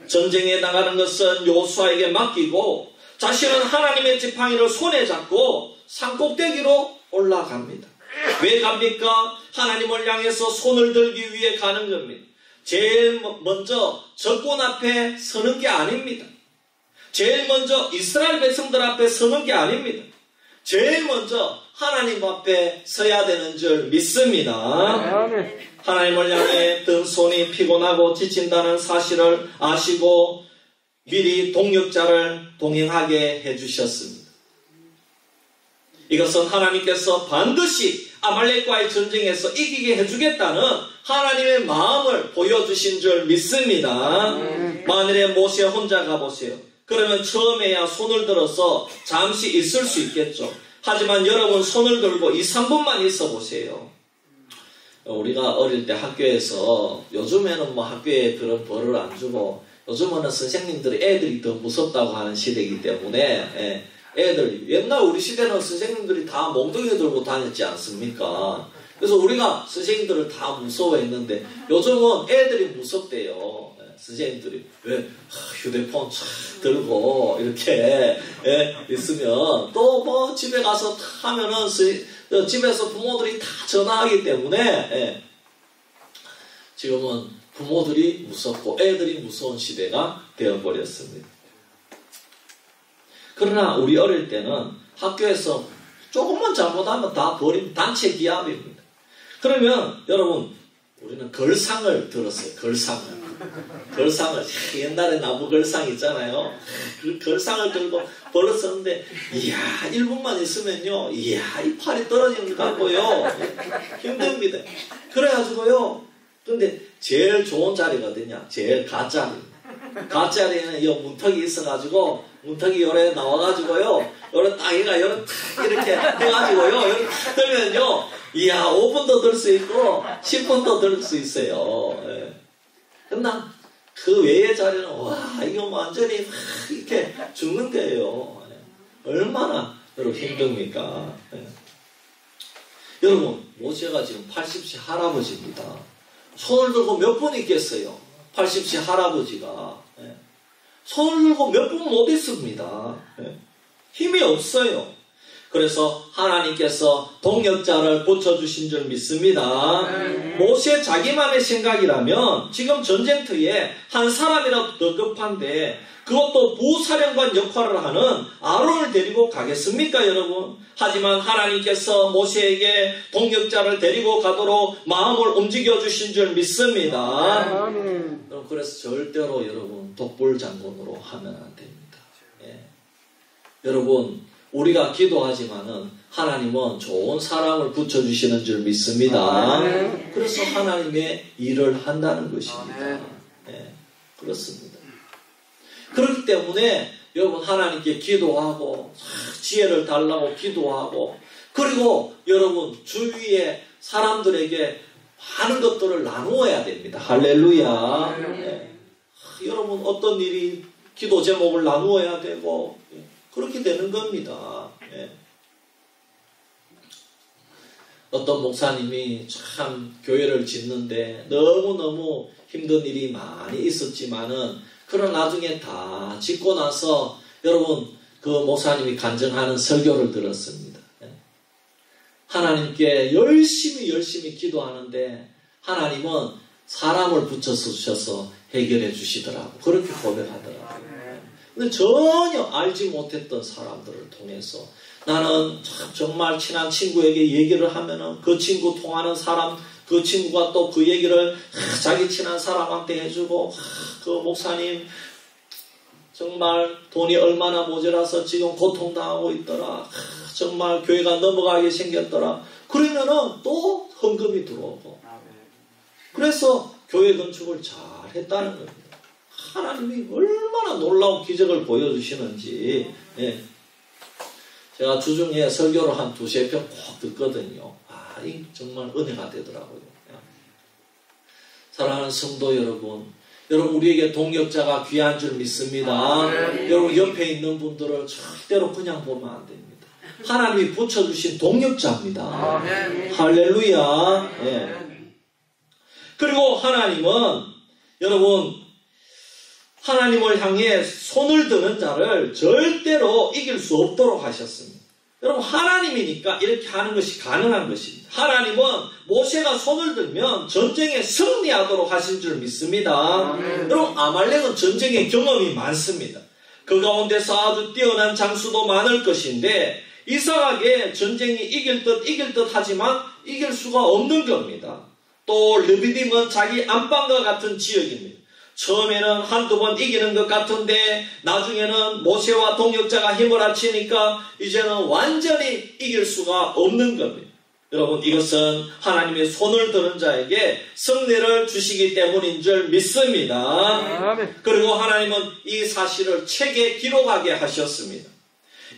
전쟁에 나가는 것은 여호수아에게 맡기고 자신은 하나님의 지팡이를 손에 잡고 산꼭대기로 올라갑니다. 왜 갑니까? 하나님을 향해서 손을 들기 위해 가는 겁니다. 제일 먼저 적군 앞에 서는 게 아닙니다. 제일 먼저 이스라엘 백성들 앞에 서는 게 아닙니다. 제일 먼저 하나님 앞에 서야 되는 줄 믿습니다. 하나님을 향해 든 손이 피곤하고 지친다는 사실을 아시고 미리 동역자를 동행하게 해주셨습니다. 이것은 하나님께서 반드시 아말렉과의 전쟁에서 이기게 해주겠다는 하나님의 마음을 보여주신 줄 믿습니다. 만일에 모세 혼자 가보세요. 그러면 처음에야 손을 들어서 잠시 있을 수 있겠죠. 하지만 여러분 손을 들고 2, 3분만 있어 보세요. 우리가 어릴 때 학교에서 요즘에는 뭐 학교에 그런 벌을 안 주고 요즘에는 선생님들이 애들이 더 무섭다고 하는 시대이기 때문에 애들 옛날 우리 시대는 선생님들이 다 몽둥이 들고 다녔지 않습니까? 그래서 우리가 선생님들을 다 무서워했는데 요즘은 애들이 무섭대요. 선생님들이 왜 휴대폰 들고 이렇게 있으면 또 뭐 집에 가서 하면은 집에서 부모들이 다 전화하기 때문에 지금은 부모들이 무섭고 애들이 무서운 시대가 되어버렸습니다. 그러나 우리 어릴 때는 학교에서 조금만 잘못하면 다 버린 단체 기합입니다. 그러면 여러분 우리는 걸상을 들었어요. 걸상을 옛날에 나무 걸상 있잖아요. 그 걸상을 들고 벌었었는데 이야 1분만 있으면요 이야 이 팔이 떨어지는 것 같고요 힘듭니다. 그래가지고요 근데 제일 좋은 자리가 어디냐? 제일 가짜리는 이 문턱이 있어가지고 문턱이 요래 나와가지고요 요래 땅이가 요래 탁 이렇게 해가지고요 요래 탁 들면요 이야 5분도 들 수 있고 10분도 들 수 있어요. 그러나 그 외의 자리는 와 이거 완전히 막 이렇게 죽는 거예요. 얼마나 여러분 힘듭니까? 여러분 모세가 지금 80세 할아버지입니다. 손을 들고 몇 분 있겠어요? 80세 할아버지가 손을 들고 몇 분 못 있습니다. 힘이 없어요. 그래서 하나님께서 동역자를 붙여주신 줄 믿습니다. 모세 자기만의 생각이라면 지금 전쟁터에 한 사람이라도 더 급한데 그것도 부사령관 역할을 하는 아론을 데리고 가겠습니까 여러분? 하지만 하나님께서 모세에게 동역자를 데리고 가도록 마음을 움직여주신 줄 믿습니다. 그래서 절대로 여러분 독불장군으로 하면 안 됩니다. 여러분 우리가 기도하지만은 하나님은 좋은 사람을 붙여주시는 줄 믿습니다. 그래서 하나님의 일을 한다는 것입니다. 그렇습니다. 그렇기 때문에 여러분 하나님께 기도하고 지혜를 달라고 기도하고 그리고 여러분 주위에 사람들에게 많은 것들을 나누어야 됩니다. 할렐루야. 여러분 어떤 일이 기도 제목을 나누어야 되고 그렇게 되는 겁니다. 어떤 목사님이 참 교회를 짓는데 너무너무 힘든 일이 많이 있었지만은 그런 나중에 다 짓고 나서 여러분 그 목사님이 간증하는 설교를 들었습니다. 하나님께 열심히 기도하는데 하나님은 사람을 붙여서 주셔서 해결해 주시더라고. 그렇게 고백하더라고요. 근데 전혀 알지 못했던 사람들을 통해서 나는 정말 친한 친구에게 얘기를 하면은 그 친구 통하는 사람 그 친구가 또 그 얘기를 자기 친한 사람한테 해주고, 그 목사님 정말 돈이 얼마나 모자라서 지금 고통당하고 있더라. 정말 교회가 넘어가게 생겼더라. 그러면은 또 헌금이 들어오고. 그래서 교회 건축을 잘 했다는 겁니다. 하나님이 얼마나 놀라운 기적을 보여주시는지. 예. 제가 주중에 설교를 한 2-3편 꼭 듣거든요. 이 정말 은혜가 되더라고요. 사랑하는 성도 여러분, 우리에게 동역자가 귀한 줄 믿습니다. 여러분 옆에 있는 분들을 절대로 그냥 보면 안 됩니다. 하나님이 붙여주신 동역자입니다. 할렐루야. 예. 그리고 하나님은 여러분 하나님을 향해 손을 드는 자를 절대로 이길 수 없도록 하셨습니다. 여러분 하나님이니까 이렇게 하는 것이 가능한 것입니다. 하나님은 모세가 손을 들면 전쟁에 승리하도록 하신 줄 믿습니다. 여러분 아말렉은 전쟁의 경험이 많습니다. 그 가운데서 아주 뛰어난 장수도 많을 것인데 이상하게 전쟁이 이길 듯 하지만 이길 수가 없는 겁니다. 또 르비딤은 자기 안방과 같은 지역입니다. 처음에는 한두 번 이기는 것 같은데 나중에는 모세와 동역자가 힘을 합치니까 이제는 완전히 이길 수가 없는 겁니다. 여러분 이것은 하나님의 손을 드는 자에게 승리를 주시기 때문인 줄 믿습니다. 그리고 하나님은 이 사실을 책에 기록하게 하셨습니다.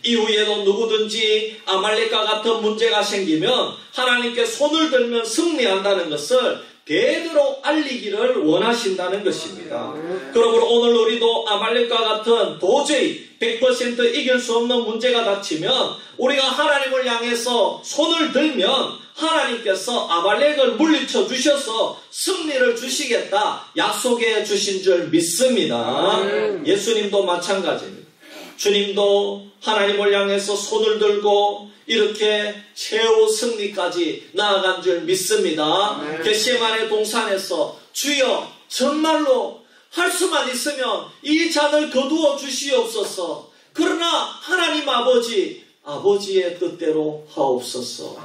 이후에도 누구든지 아말렉과 같은 문제가 생기면 하나님께 손을 들면 승리한다는 것을 대대로 알리기를 원하신다는 것입니다. 그러므로 오늘 우리도 아말렉과 같은 도저히 100% 이길 수 없는 문제가 닥치면 우리가 하나님을 향해서 손을 들면 하나님께서 아말렉을 물리쳐 주셔서 승리를 주시겠다 약속해 주신 줄 믿습니다. 예수님도 마찬가지입니다. 주님도 하나님을 향해서 손을 들고 이렇게 최후 승리까지 나아간 줄 믿습니다. 겟세마네 동산에서 주여 정말로 할 수만 있으면 이 잔을 거두어 주시옵소서. 그러나 하나님 아버지의 뜻대로 하옵소서.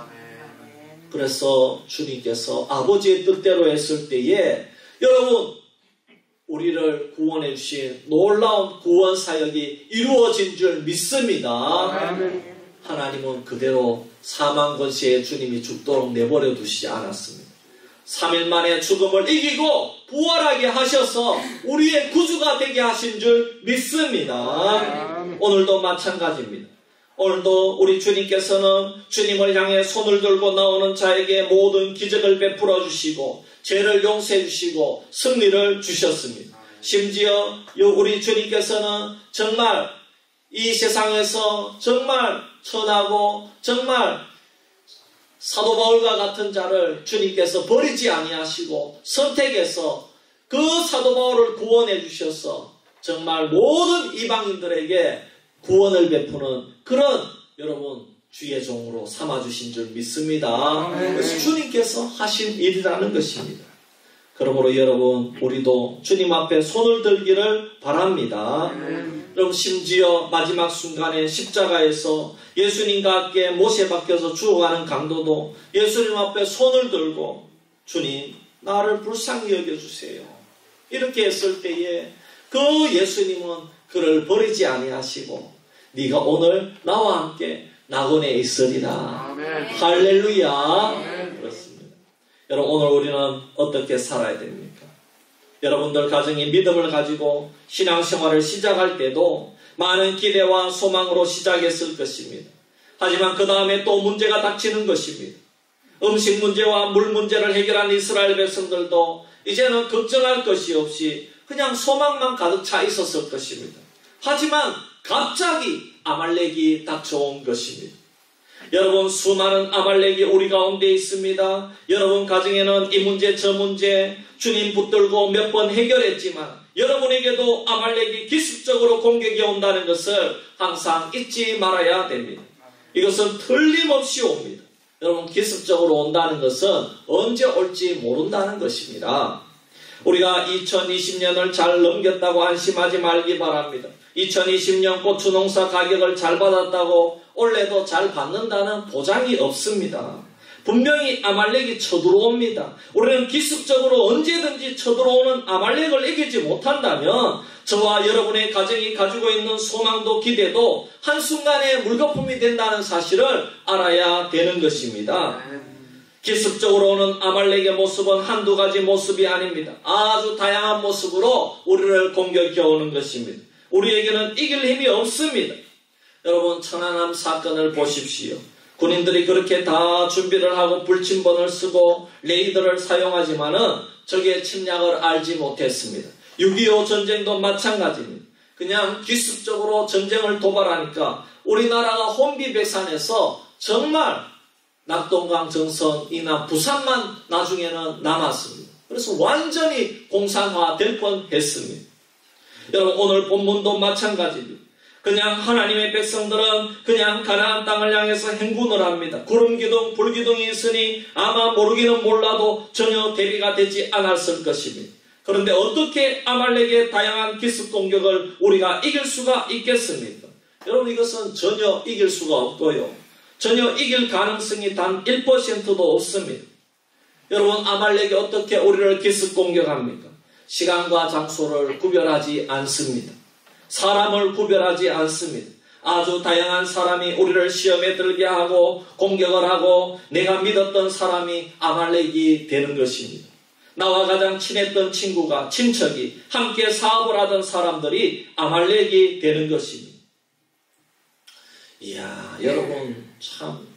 그래서 주님께서 아버지의 뜻대로 했을 때에 여러분 우리를 구원해 주신 놀라운 구원 사역이 이루어진 줄 믿습니다. 하나님은 그대로 사망 권세에 주님이 죽도록 내버려 두시지 않았습니다. 3일 만에 죽음을 이기고 부활하게 하셔서 우리의 구주가 되게 하신 줄 믿습니다. 오늘도 마찬가지입니다. 오늘도 우리 주님께서는 주님을 향해 손을 들고 나오는 자에게 모든 기적을 베풀어 주시고 죄를 용서해 주시고 승리를 주셨습니다. 심지어 우리 주님께서는 정말 이 세상에서 정말 천하고 정말 사도 바울과 같은 자를 주님께서 버리지 아니하시고 선택해서 그 사도 바울을 구원해 주셔서 정말 모든 이방인들에게 구원을 베푸는 그런 여러분 주의 종으로 삼아주신 줄 믿습니다. 그래서 주님께서 하신 일이라는 것입니다. 그러므로 여러분 우리도 주님 앞에 손을 들기를 바랍니다. 여러분 심지어 마지막 순간에 십자가에서 예수님과 함께 못에 박혀서 죽어가는 강도도 예수님 앞에 손을 들고 주님 나를 불쌍히 여겨주세요. 이렇게 했을 때에 그 예수님은 그를 버리지 아니하시고 네가 오늘 나와 함께 낙원에 있으리라. 할렐루야. 그렇습니다. 여러분 오늘 우리는 어떻게 살아야 됩니까? 여러분들 가정이 믿음을 가지고 신앙생활을 시작할 때도 많은 기대와 소망으로 시작했을 것입니다. 하지만 그 다음에 또 문제가 닥치는 것입니다. 음식 문제와 물 문제를 해결한 이스라엘 백성들도 이제는 걱정할 것이 없이 그냥 소망만 가득 차 있었을 것입니다. 하지만 갑자기 아말렉이 닥쳐온 것입니다. 여러분 수많은 아말렉이 우리 가운데 있습니다. 여러분 가정에는 이 문제 저 문제 주님 붙들고 몇 번 해결했지만 여러분에게도 아말렉이 기습적으로 공격이 온다는 것을 항상 잊지 말아야 됩니다. 이것은 틀림없이 옵니다. 여러분 기습적으로 온다는 것은 언제 올지 모른다는 것입니다. 우리가 2020년을 잘 넘겼다고 안심하지 말기 바랍니다. 2020년 고추 농사 가격을 잘 받았다고 올해도 잘 받는다는 보장이 없습니다. 분명히 아말렉이 쳐들어옵니다. 우리는 기습적으로 언제든지 쳐들어오는 아말렉을 이기지 못한다면 저와 여러분의 가정이 가지고 있는 소망도 기대도 한순간에 물거품이 된다는 사실을 알아야 되는 것입니다. 기습적으로 오는 아말렉의 모습은 한두 가지 모습이 아닙니다. 아주 다양한 모습으로 우리를 공격해 오는 것입니다. 우리에게는 이길 힘이 없습니다. 여러분, 천안함 사건을 보십시오. 군인들이 그렇게 다 준비를 하고 불침번을 쓰고 레이더를 사용하지만은 적의 침략을 알지 못했습니다. 6.25 전쟁도 마찬가지입니다. 그냥 기습적으로 전쟁을 도발하니까 우리나라가 혼비백산해서 정말 낙동강 전선이나 부산만 나중에는 남았습니다. 그래서 완전히 공산화될 뻔했습니다. 여러분, 오늘 본문도 마찬가지입니다. 그냥 하나님의 백성들은 그냥 가나안 땅을 향해서 행군을 합니다. 구름기둥, 불기둥이 있으니 아마 모르기는 몰라도 전혀 대비가 되지 않았을 것입니다. 그런데 어떻게 아말렉의 다양한 기습 공격을 우리가 이길 수가 있겠습니까? 여러분, 이것은 전혀 이길 수가 없고요. 전혀 이길 가능성이 단 1%도 없습니다. 여러분, 아말렉이 어떻게 우리를 기습 공격합니까? 시간과 장소를 구별하지 않습니다. 사람을 구별하지 않습니다. 아주 다양한 사람이 우리를 시험에 들게 하고 공격을 하고 내가 믿었던 사람이 아말렉이 되는 것입니다. 나와 가장 친했던 친구가, 친척이, 함께 사업을 하던 사람들이 아말렉이 되는 것입니다. 이야, 여러분, 참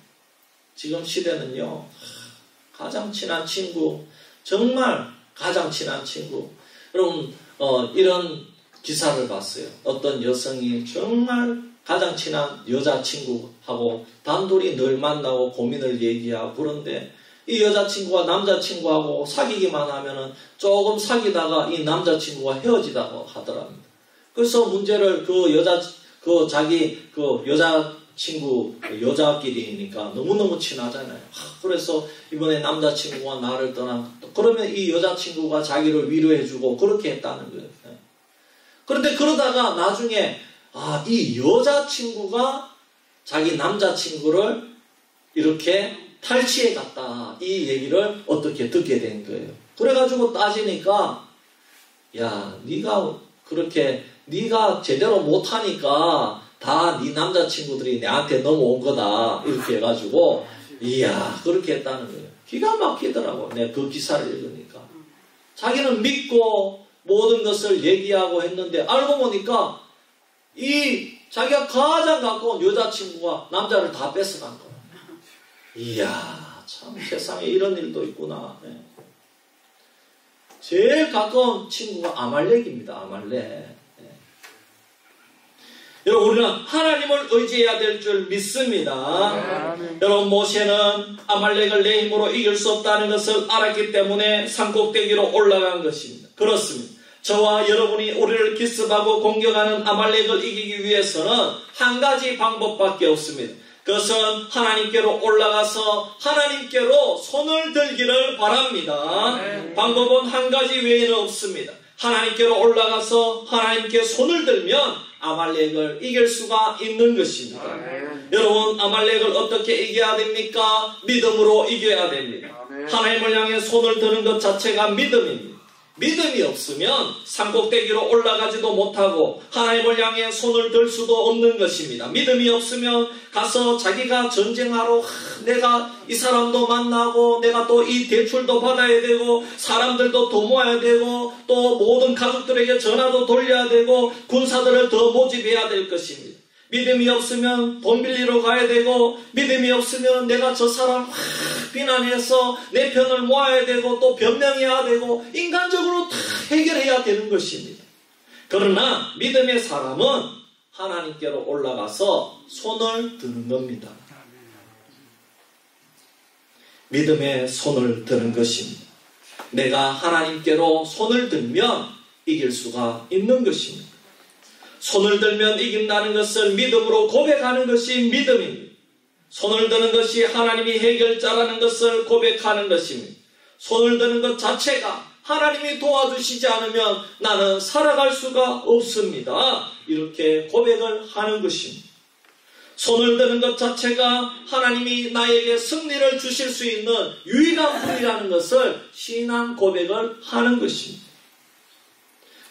지금 시대는요, 가장 친한 친구, 정말 가장 친한 친구. 여러분, 이런 기사를 봤어요. 어떤 여성이 정말 가장 친한 여자친구하고 단둘이 늘 만나고 고민을 얘기하고, 그런데 이 여자친구가 남자친구하고 사귀기만 하면은 조금 사귀다가 이 남자친구가 헤어지다고 하더랍니다. 그래서 문제를 자기 여자친구, 여자끼리니까 너무너무 친하잖아요. 그래서 이번에 남자친구가 나를 그러면 이 여자친구가 자기를 위로해주고 그렇게 했다는 거예요. 그런데 그러다가 나중에 이 여자친구가 자기 남자친구를 이렇게 탈취해 갔다, 이 얘기를 어떻게 듣게 된 거예요. 그래가지고 따지니까, 야, 네가 제대로 못하니까 다 네 남자친구들이 내한테 넘어온 거다, 이렇게 해가지고, 이야, 그렇게 했다는 거예요. 기가 막히더라고, 내가 그 기사를 읽으니까. 자기는 믿고 모든 것을 얘기하고 했는데 알고 보니까 자기가 가장 가까운 여자친구가 남자를 다 뺏어간 거야. 이야, 참 세상에 이런 일도 있구나. 네. 제일 가까운 친구가 아말렉입니다. 아말렉. 네. 여러분, 우리는 하나님을 의지해야 될 줄 믿습니다. 여러분, 모세는 아말렉을 내 힘으로 이길 수 없다는 것을 알았기 때문에 산꼭대기로 올라간 것입니다. 그렇습니다. 저와 여러분이 우리를 기습하고 공격하는 아말렉을 이기기 위해서는 한 가지 방법밖에 없습니다. 그것은 하나님께로 올라가서 하나님께로 손을 들기를 바랍니다. 방법은 한 가지 외에는 없습니다. 하나님께로 올라가서 하나님께 손을 들면 아말렉을 이길 수가 있는 것입니다. 여러분, 아말렉을 어떻게 이겨야 됩니까? 믿음으로 이겨야 됩니다. 하나님을 향해 손을 드는 것 자체가 믿음입니다. 믿음이 없으면 산꼭대기로 올라가지도 못하고 하나님을 향해 손을 들 수도 없는 것입니다. 믿음이 없으면 가서 자기가 전쟁하러 내가 이 사람도 만나고 내가 또 이 대출도 받아야 되고 사람들도 더 모아야 되고 또 모든 가족들에게 전화도 돌려야 되고 군사들을 더 모집해야 될 것입니다. 믿음이 없으면 돈 빌리러 가야 되고 믿음이 없으면 내가 저 사람 비난해서 내 편을 모아야 되고 또 변명해야 되고 인간적으로 다 해결해야 되는 것입니다. 그러나 믿음의 사람은 하나님께로 올라가서 손을 드는 겁니다. 믿음의 손을 드는 것입니다. 내가 하나님께로 손을 들면 이길 수가 있는 것입니다. 손을 들면 이긴다는 것을 믿음으로 고백하는 것이 믿음입니다. 손을 드는 것이 하나님이 해결자라는 것을 고백하는 것입니다. 손을 드는 것 자체가 하나님이 도와주시지 않으면 나는 살아갈 수가 없습니다. 이렇게 고백을 하는 것입니다. 손을 드는 것 자체가 하나님이 나에게 승리를 주실 수 있는 유일한 분이라는 것을 신앙 고백을 하는 것입니다.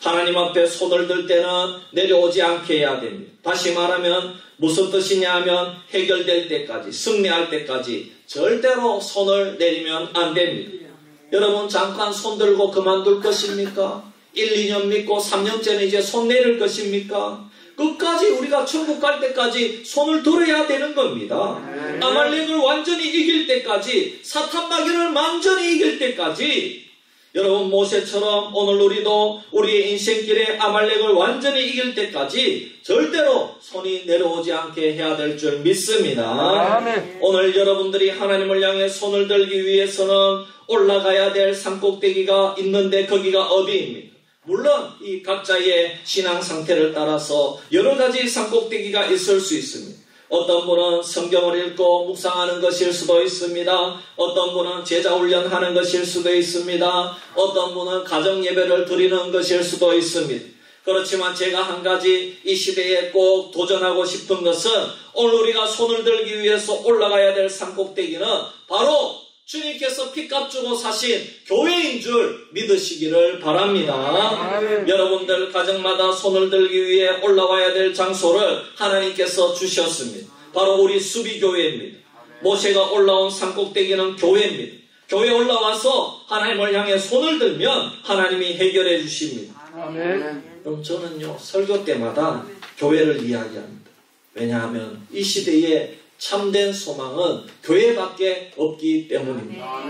하나님 앞에 손을 들 때는 내려오지 않게 해야 됩니다. 다시 말하면 무슨 뜻이냐 하면 해결될 때까지, 승리할 때까지 절대로 손을 내리면 안 됩니다. 여러분 잠깐 손 들고 그만둘 것입니까? 1, 2년 믿고 3년째는 이제 손 내릴 것입니까? 끝까지 우리가 천국 갈 때까지 손을 들어야 되는 겁니다. 아말렉을 완전히 이길 때까지, 사탄 마귀를 완전히 이길 때까지, 여러분 모세처럼 오늘 우리도 우리의 인생길에 아말렉을 완전히 이길 때까지 절대로 손이 내려오지 않게 해야 될 줄 믿습니다. 오늘 여러분들이 하나님을 향해 손을 들기 위해서는 올라가야 될 산꼭대기가 있는데 거기가 어디입니까? 물론 이 각자의 신앙 상태를 따라서 여러 가지 산꼭대기가 있을 수 있습니다. 어떤 분은 성경을 읽고 묵상하는 것일 수도 있습니다. 어떤 분은 제자훈련하는 것일 수도 있습니다. 어떤 분은 가정예배를 드리는 것일 수도 있습니다. 그렇지만 제가 한 가지 이 시대에 꼭 도전하고 싶은 것은 오늘 우리가 손을 들기 위해서 올라가야 될 산꼭대기는 바로 주님께서 피값 주고 사신 교회인 줄 믿으시기를 바랍니다. 여러분들 가정마다 손을 들기 위해 올라와야 될 장소를 하나님께서 주셨습니다. 바로 우리 수비교회입니다. 모세가 올라온 산꼭대기는 교회입니다. 교회에 올라와서 하나님을 향해 손을 들면 하나님이 해결해 주십니다. 그럼 저는요 설교 때마다 교회를 이야기합니다. 왜냐하면 이 시대에 참된 소망은 교회밖에 없기 때문입니다.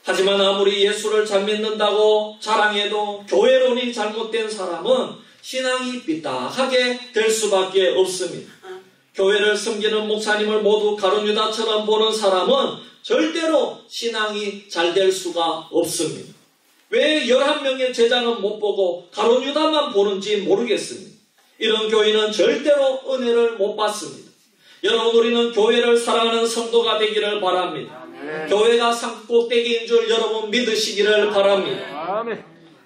하지만 아무리 예수를 잘 믿는다고 자랑해도 교회론이 잘못된 사람은 신앙이 삐딱하게 될 수밖에 없습니다. 교회를 섬기는 목사님을 모두 가룟유다처럼 보는 사람은 절대로 신앙이 잘 될 수가 없습니다. 왜 11명의 제자는 못 보고 가룟유다만 보는지 모르겠습니다. 이런 교회는 절대로 은혜를 못 받습니다. 여러분 우리는 교회를 사랑하는 성도가 되기를 바랍니다. 교회가 산꼭대기인 줄 여러분 믿으시기를 바랍니다.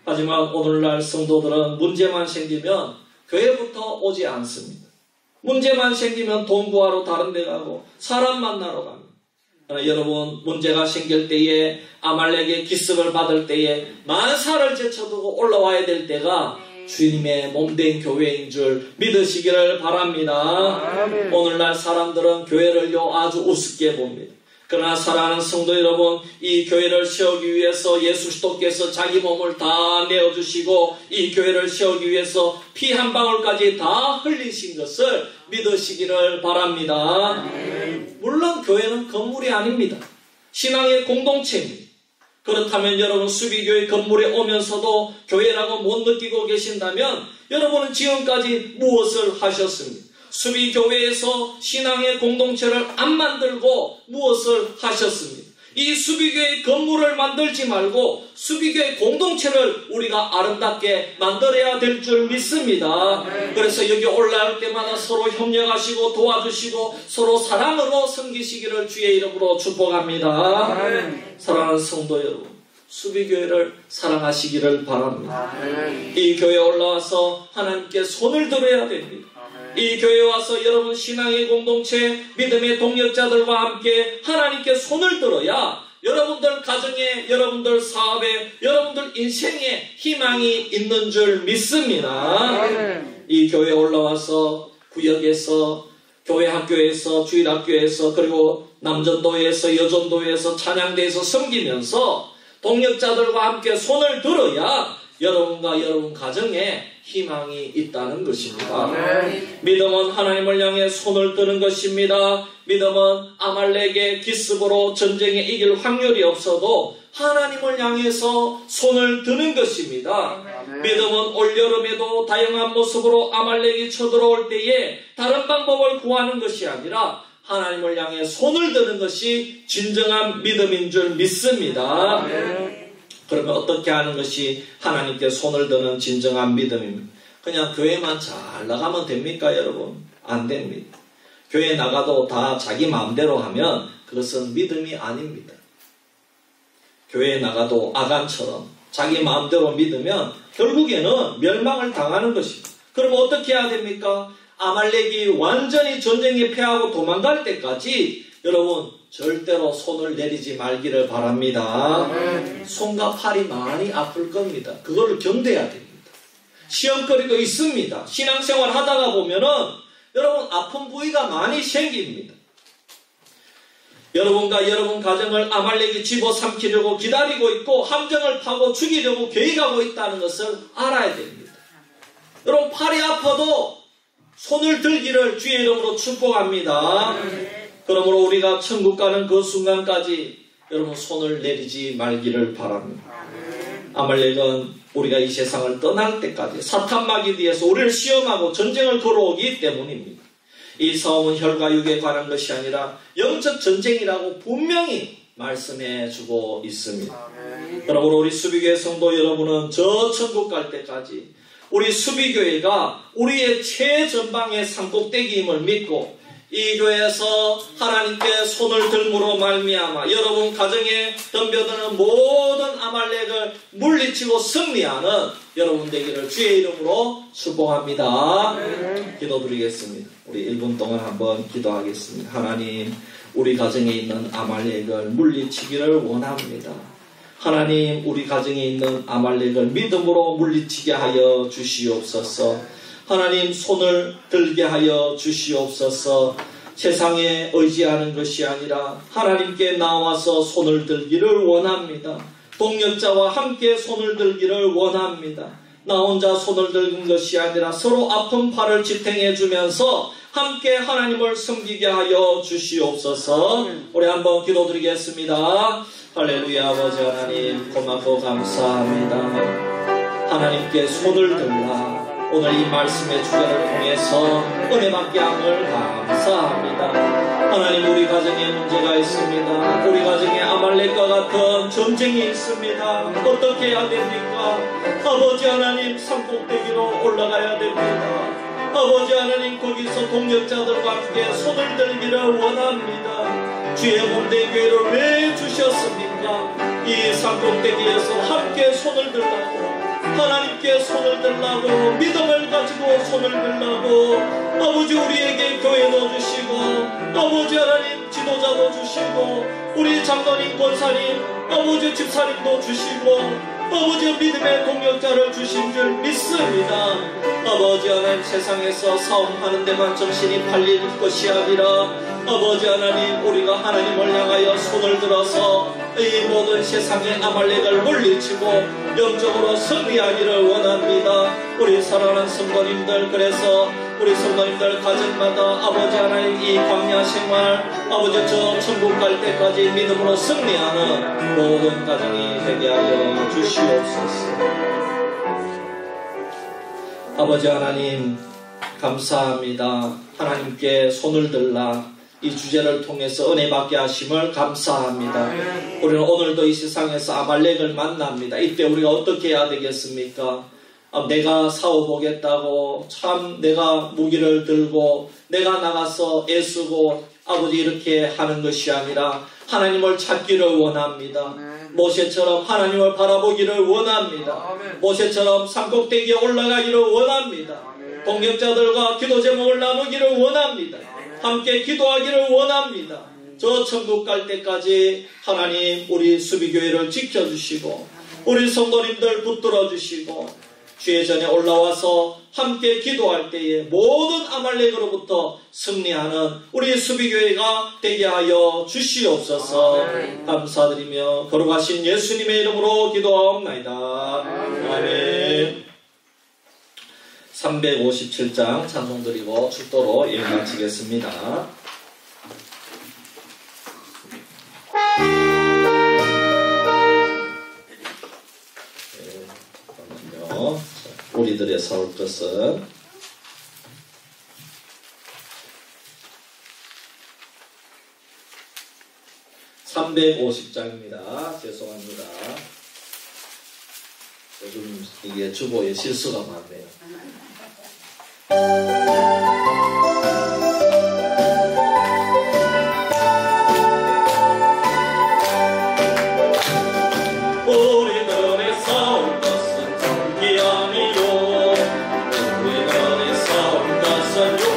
하지만 오늘날 성도들은 문제만 생기면 교회부터 오지 않습니다. 문제만 생기면 돈 구하러 다른 데 가고 사람 만나러 갑니다. 여러분 문제가 생길 때에 아말렉의 기습을 받을 때에 만사를 제쳐두고 올라와야 될 때가 주님의 몸된 교회인 줄 믿으시기를 바랍니다. 오늘날 사람들은 교회를요 아주 우습게 봅니다. 그러나 사랑하는 성도 여러분, 이 교회를 세우기 위해서 예수 그리스도께서 자기 몸을 다 내어주시고 이 교회를 세우기 위해서 피 한 방울까지 다 흘리신 것을 믿으시기를 바랍니다. 물론 교회는 건물이 아닙니다. 신앙의 공동체입니다. 그렇다면 여러분 수비교회 건물에 오면서도 교회라고 못 느끼고 계신다면 여러분은 지금까지 무엇을 하셨습니까? 수비교회에서 신앙의 공동체를 안 만들고 무엇을 하셨습니까? 이 수비교회 건물을 만들지 말고 수비교회 공동체를 우리가 아름답게 만들어야 될 줄 믿습니다. 그래서 여기 올라올 때마다 서로 협력하시고 도와주시고 서로 사랑으로 섬기시기를 주의 이름으로 축복합니다. 사랑하는 성도 여러분, 수비교회를 사랑하시기를 바랍니다. 이 교회에 올라와서 하나님께 손을 들어야 됩니다. 이 교회에 와서 여러분 신앙의 공동체, 믿음의 동력자들과 함께 하나님께 손을 들어야 여러분들 가정에, 여러분들 사업에, 여러분들 인생에 희망이 있는 줄 믿습니다. 이 교회에 올라와서 구역에서, 교회 학교에서, 주일학교에서, 그리고 남전도에서, 여전도에서, 찬양대에서 섬기면서 동력자들과 함께 손을 들어야 여러분과 여러분 가정에 희망이 있다는 것입니다. 믿음은 하나님을 향해 손을 드는 것입니다. 믿음은 아말렉의 기습으로 전쟁에 이길 확률이 없어도 하나님을 향해서 손을 드는 것입니다. 믿음은 올여름에도 다양한 모습으로 아말렉이 쳐들어올 때에 다른 방법을 구하는 것이 아니라 하나님을 향해 손을 드는 것이 진정한 믿음인 줄 믿습니다. 그러면 어떻게 하는 것이 하나님께 손을 드는 진정한 믿음입니까? 그냥 교회만 잘 나가면 됩니까, 여러분? 안 됩니다. 교회 나가도 다 자기 마음대로 하면 그것은 믿음이 아닙니다. 교회에 나가도 아간처럼 자기 마음대로 믿으면 결국에는 멸망을 당하는 것입니다. 그럼 어떻게 해야 됩니까? 아말렉이 완전히 전쟁에 패하고 도망갈 때까지 여러분 절대로 손을 내리지 말기를 바랍니다. 손과 팔이 많이 아플 겁니다. 그거를 견뎌야 됩니다. 시험거리도 있습니다. 신앙생활 하다가 보면은 여러분 아픈 부위가 많이 생깁니다. 여러분과 여러분 가정을 아말렉이 집어삼키려고 기다리고 있고 함정을 파고 죽이려고 계획하고 있다는 것을 알아야 됩니다. 여러분 팔이 아파도 손을 들기를 주의 이름으로 축복합니다. 그러므로 우리가 천국 가는 그 순간까지 여러분 손을 내리지 말기를 바랍니다. 아말렉은 우리가 이 세상을 떠날 때까지 사탄 마귀에 대해서 우리를 시험하고 전쟁을 걸어오기 때문입니다. 이 싸움은 혈과 육에 관한 것이 아니라 영적 전쟁이라고 분명히 말씀해 주고 있습니다. 그러므로 우리 수비교회 성도 여러분은 저 천국 갈 때까지 우리 수비교회가 우리의 최전방의 산꼭대기임을 믿고 이 교회에서 하나님께 손을 들므로 말미암아 여러분 가정에 덤벼드는 모든 아말렉을 물리치고 승리하는 여러분 되기를 주의 이름으로 축복합니다. 기도드리겠습니다. 우리 1분 동안 한번 기도하겠습니다. 하나님, 우리 가정에 있는 아말렉을 물리치기를 원합니다. 하나님, 우리 가정에 있는 아말렉을 믿음으로 물리치게 하여 주시옵소서. 하나님, 손을 들게 하여 주시옵소서. 세상에 의지하는 것이 아니라 하나님께 나와서 손을 들기를 원합니다. 동역자와 함께 손을 들기를 원합니다. 나 혼자 손을 들는 것이 아니라 서로 아픈 팔을 지탱해 주면서 함께 하나님을 섬기게 하여 주시옵소서. 우리 한번 기도드리겠습니다. 할렐루야. 아버지 하나님 고맙고 감사합니다. 하나님께 손을 들라 오늘 이 말씀의 주제를 통해서 은혜 받게 함을 감사합니다. 하나님, 우리 가정에 문제가 있습니다. 우리 가정에 아말렉과 같은 전쟁이 있습니다. 어떻게 해야 됩니까? 아버지 하나님, 산꼭대기로 올라가야 됩니다. 아버지 하나님, 거기서 동역자들과 함께 손을 들기를 원합니다. 주의 몸대교회를 왜 주셨습니까? 이 산꼭대기에서 함께 손을 들라고, 하나님께 손을 들라고, 믿음을 가지고 손을 들라고, 아버지 우리에게 교회도 주시고, 아버지 하나님 지도자도 주시고, 우리 장로님, 권사님, 아버지 집사님도 주시고, 아버지 믿음의 동역자를 주신 줄 믿습니다. 아버지 하나님, 세상에서 싸움하는 데만 정신이 팔릴 것이 아니라 아버지 하나님, 우리가 하나님을 향하여 손을 들어서 이 모든 세상의 아말렉을 물리치고 영적으로 승리하기를 원합니다. 우리 사랑하는 성도님들, 그래서 우리 성도님들 가정마다 아버지 하나님 이 광야 생활, 아버지 저 천국 갈 때까지 믿음으로 승리하는 모든 가정이 되게 하여 주시옵소서. 아버지 하나님 감사합니다. 하나님께 손을 들라 이 주제를 통해서 은혜 받게 하심을 감사합니다. 우리는 오늘도 이 세상에서 아말렉을 만납니다. 이때 우리가 어떻게 해야 되겠습니까? 내가 싸워보겠다고 참 내가 무기를 들고 내가 나가서 애쓰고 아버지 이렇게 하는 것이 아니라 하나님을 찾기를 원합니다. 모세처럼 하나님을 바라보기를 원합니다. 모세처럼 산꼭대기에 올라가기를 원합니다. 동역자들과 기도 제목을 나누기를 원합니다. 함께 기도하기를 원합니다. 저 천국 갈 때까지 하나님 우리 수비교회를 지켜주시고 우리 성도님들 붙들어 주시고 주의 전에 올라와서 함께 기도할 때에 모든 아말렉으로부터 승리하는 우리 수비교회가 되게 하여 주시옵소서. 감사드리며 거룩하신 예수님의 이름으로 기도하옵나이다. 아멘. 357장 찬송 드리고 축도로 일 마치겠습니다. 우리들의 사올 것은 350장입니다. 죄송합니다. 요즘 이게 주보에 실수가 많네요. 우리들의 싸울 것은 전기 아니요 우리들의 싸울 것은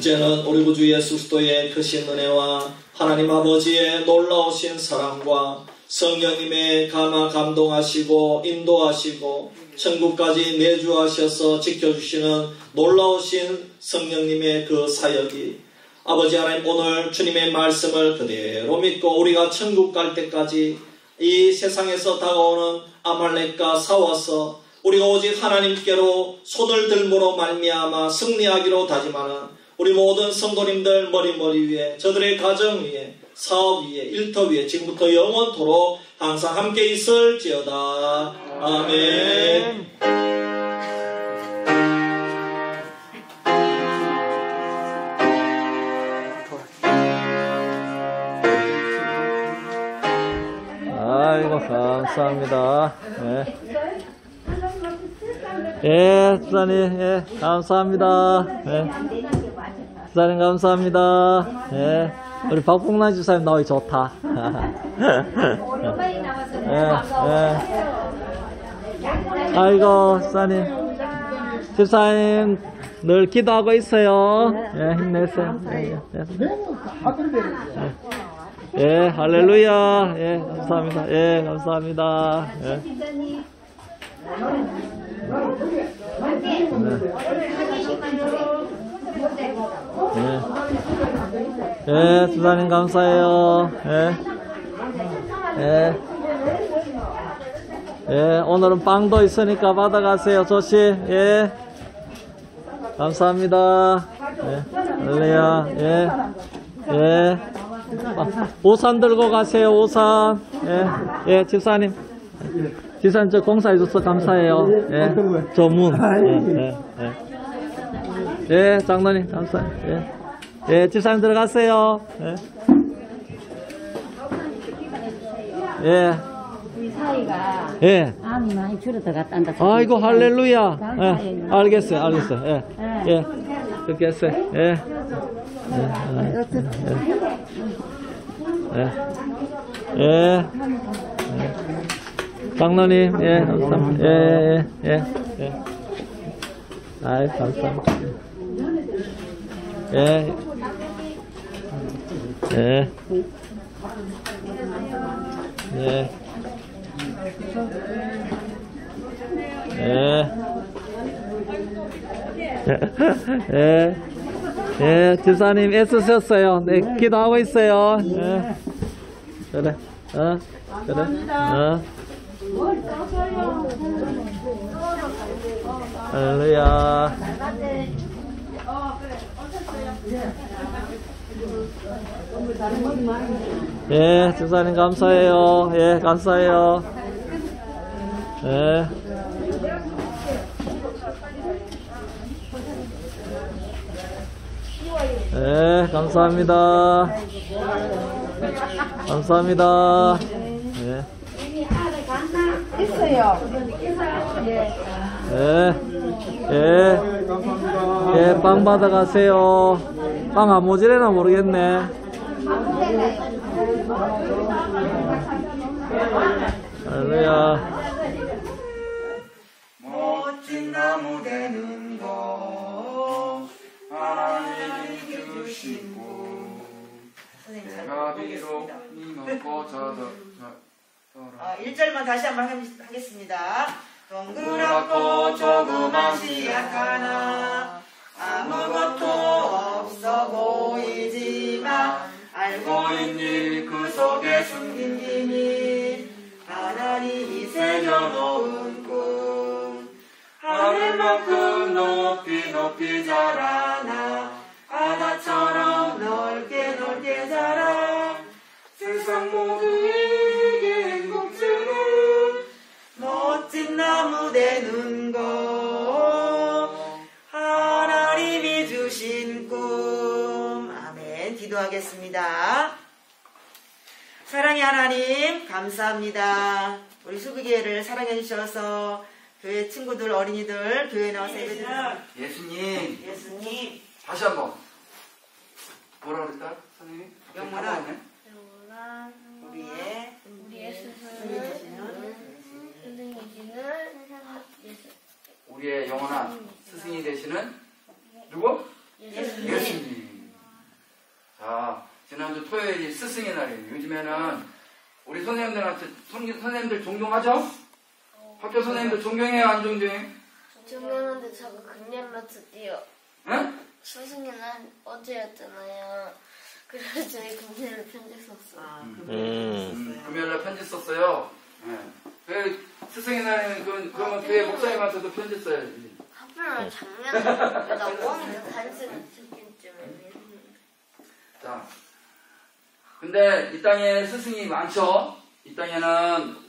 이제는 우리 구주 예수 그리스도의 크신 은혜와 하나님 아버지의 놀라우신 사랑과 성령님의 감동하시고 인도하시고 천국까지 내주하셔서 지켜주시는 놀라우신 성령님의 그 사역이 아버지 하나님 오늘 주님의 말씀을 그대로 믿고 우리가 천국 갈 때까지 이 세상에서 다가오는 아말렉과 싸워서 우리가 오직 하나님께로 손을 들므로 말미암아 승리하기로 다짐하는 우리 모든 성도님들 머리 위에 저들의 가정 위에 사업 위에 일터 위에 지금부터 영원토록 항상 함께 있을지어다. 아멘. 아이고 감사합니다. 네. 예, 주사님, 예, 감사합니다. 예, 주사님 감사합니다. 예, 우리 박봉란 주사님 나오기 좋다. 아이고, 집사님 늘 기도하고 있어요. 예, 힘내세요. 예, 할렐루야. 예, 감사합니다. 예, 감사합니다. 예. 예, 주사님 감사해요. 예, 오늘은 빵도 있으니까 받아가세요. 조심. 예, 감사합니다. 예, 할렐루야. 예, 예. 우산 들고 가세요. 우산. 예, 집사님. 집사님 저 공사해줘서 감사해요. 예, 저 문. 예, 장로님 감사해요. 예, 집사님 들어가세요. 예. 우리 사이가 암이 많이 줄어들었단다. 아이고 할렐루야. 예, 알겠어요. 예, 듣겠어요. 예. 장로님, 예, 감사합니다. 예. 아이, 감사합니다. 예. 예, 집사님 애쓰셨어요. 네, 기도하고 있어요. 예. 그래. 할렐루야. 예, 집사님 감사해요. 예, 감사해요. 예. 예, 감사합니다. 감사합니다. 예. 있어요. 예, 빵 받아가세요. 빵 안 모자라나 모르겠네. 할렐루야. 멋진 나무 되는 거 하나님이 주시고 내가 비록 먹고 저도 1절만 다시 한번 하겠습니다. 동그랗고 조그만 씨앗 하나 아무것도 없어 보이지만 알고 있니 그 속에 숨긴 비밀 하나님이 새겨놓은 꿈 하늘만큼 높이 자라나 바다처럼 넓게 자라 세상 모두에게 행복 주는 멋진 나무 되는 것 하나님이 주신 꿈. 아멘. 기도하겠습니다. 사랑의 하나님 감사합니다. 우리 수비교회를 사랑해 주셔서 교회 친구들 어린이들 교회 나와서 예배드립니다. 예수님 다시 한번 뭐라 그랬다 선생님이? 영원한 우리의 우리의 영원한 스승이 되시는 누구? 예수님. 자, 지난주 토요일이 스승의 날이에요. 요즘에는 우리 선생님들한테 선생님들 존경하죠? 학교 선생님들 존경해요, 안 존경해? 존경하는데 자꾸 금년로 드디어 응? 스승의 날 어제였잖아요. 그래서 저희 금년로 편지 썼어요. 금요일날 편지 썼어요. 네. 그 스승의 날에는 그러면 교회 목사님한테도 편지 써야지. 하필이면 작년에 나 5학년 단식을 듣긴쯤에. 자, 근데 이 땅에 스승이 많죠? 이 땅에는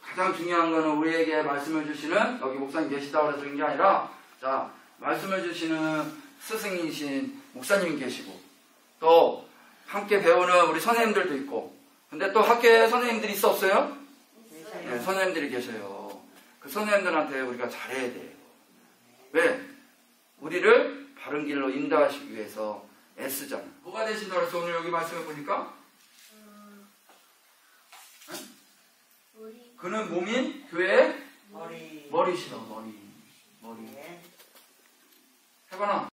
가장 중요한 거는 우리에게 말씀을 주시는, 여기 목사님 계시다고 해서 그런 게 아니라, 자, 말씀을 주시는 스승이신 목사님이 계시고, 또 함께 배우는 우리 선생님들도 있고, 근데 또 학교에 선생님들이 있어 없어요? 네, 선생님들이 계셔요. 그 선생님들한테 우리가 잘해야 돼요. 왜? 우리를 바른 길로 인도하시기 위해서 애쓰잖아. 뭐가 되신다고 해서 오늘 여기 말씀해 보니까? 그는 몸인 교회의 머리시다, 머리. 해봐라.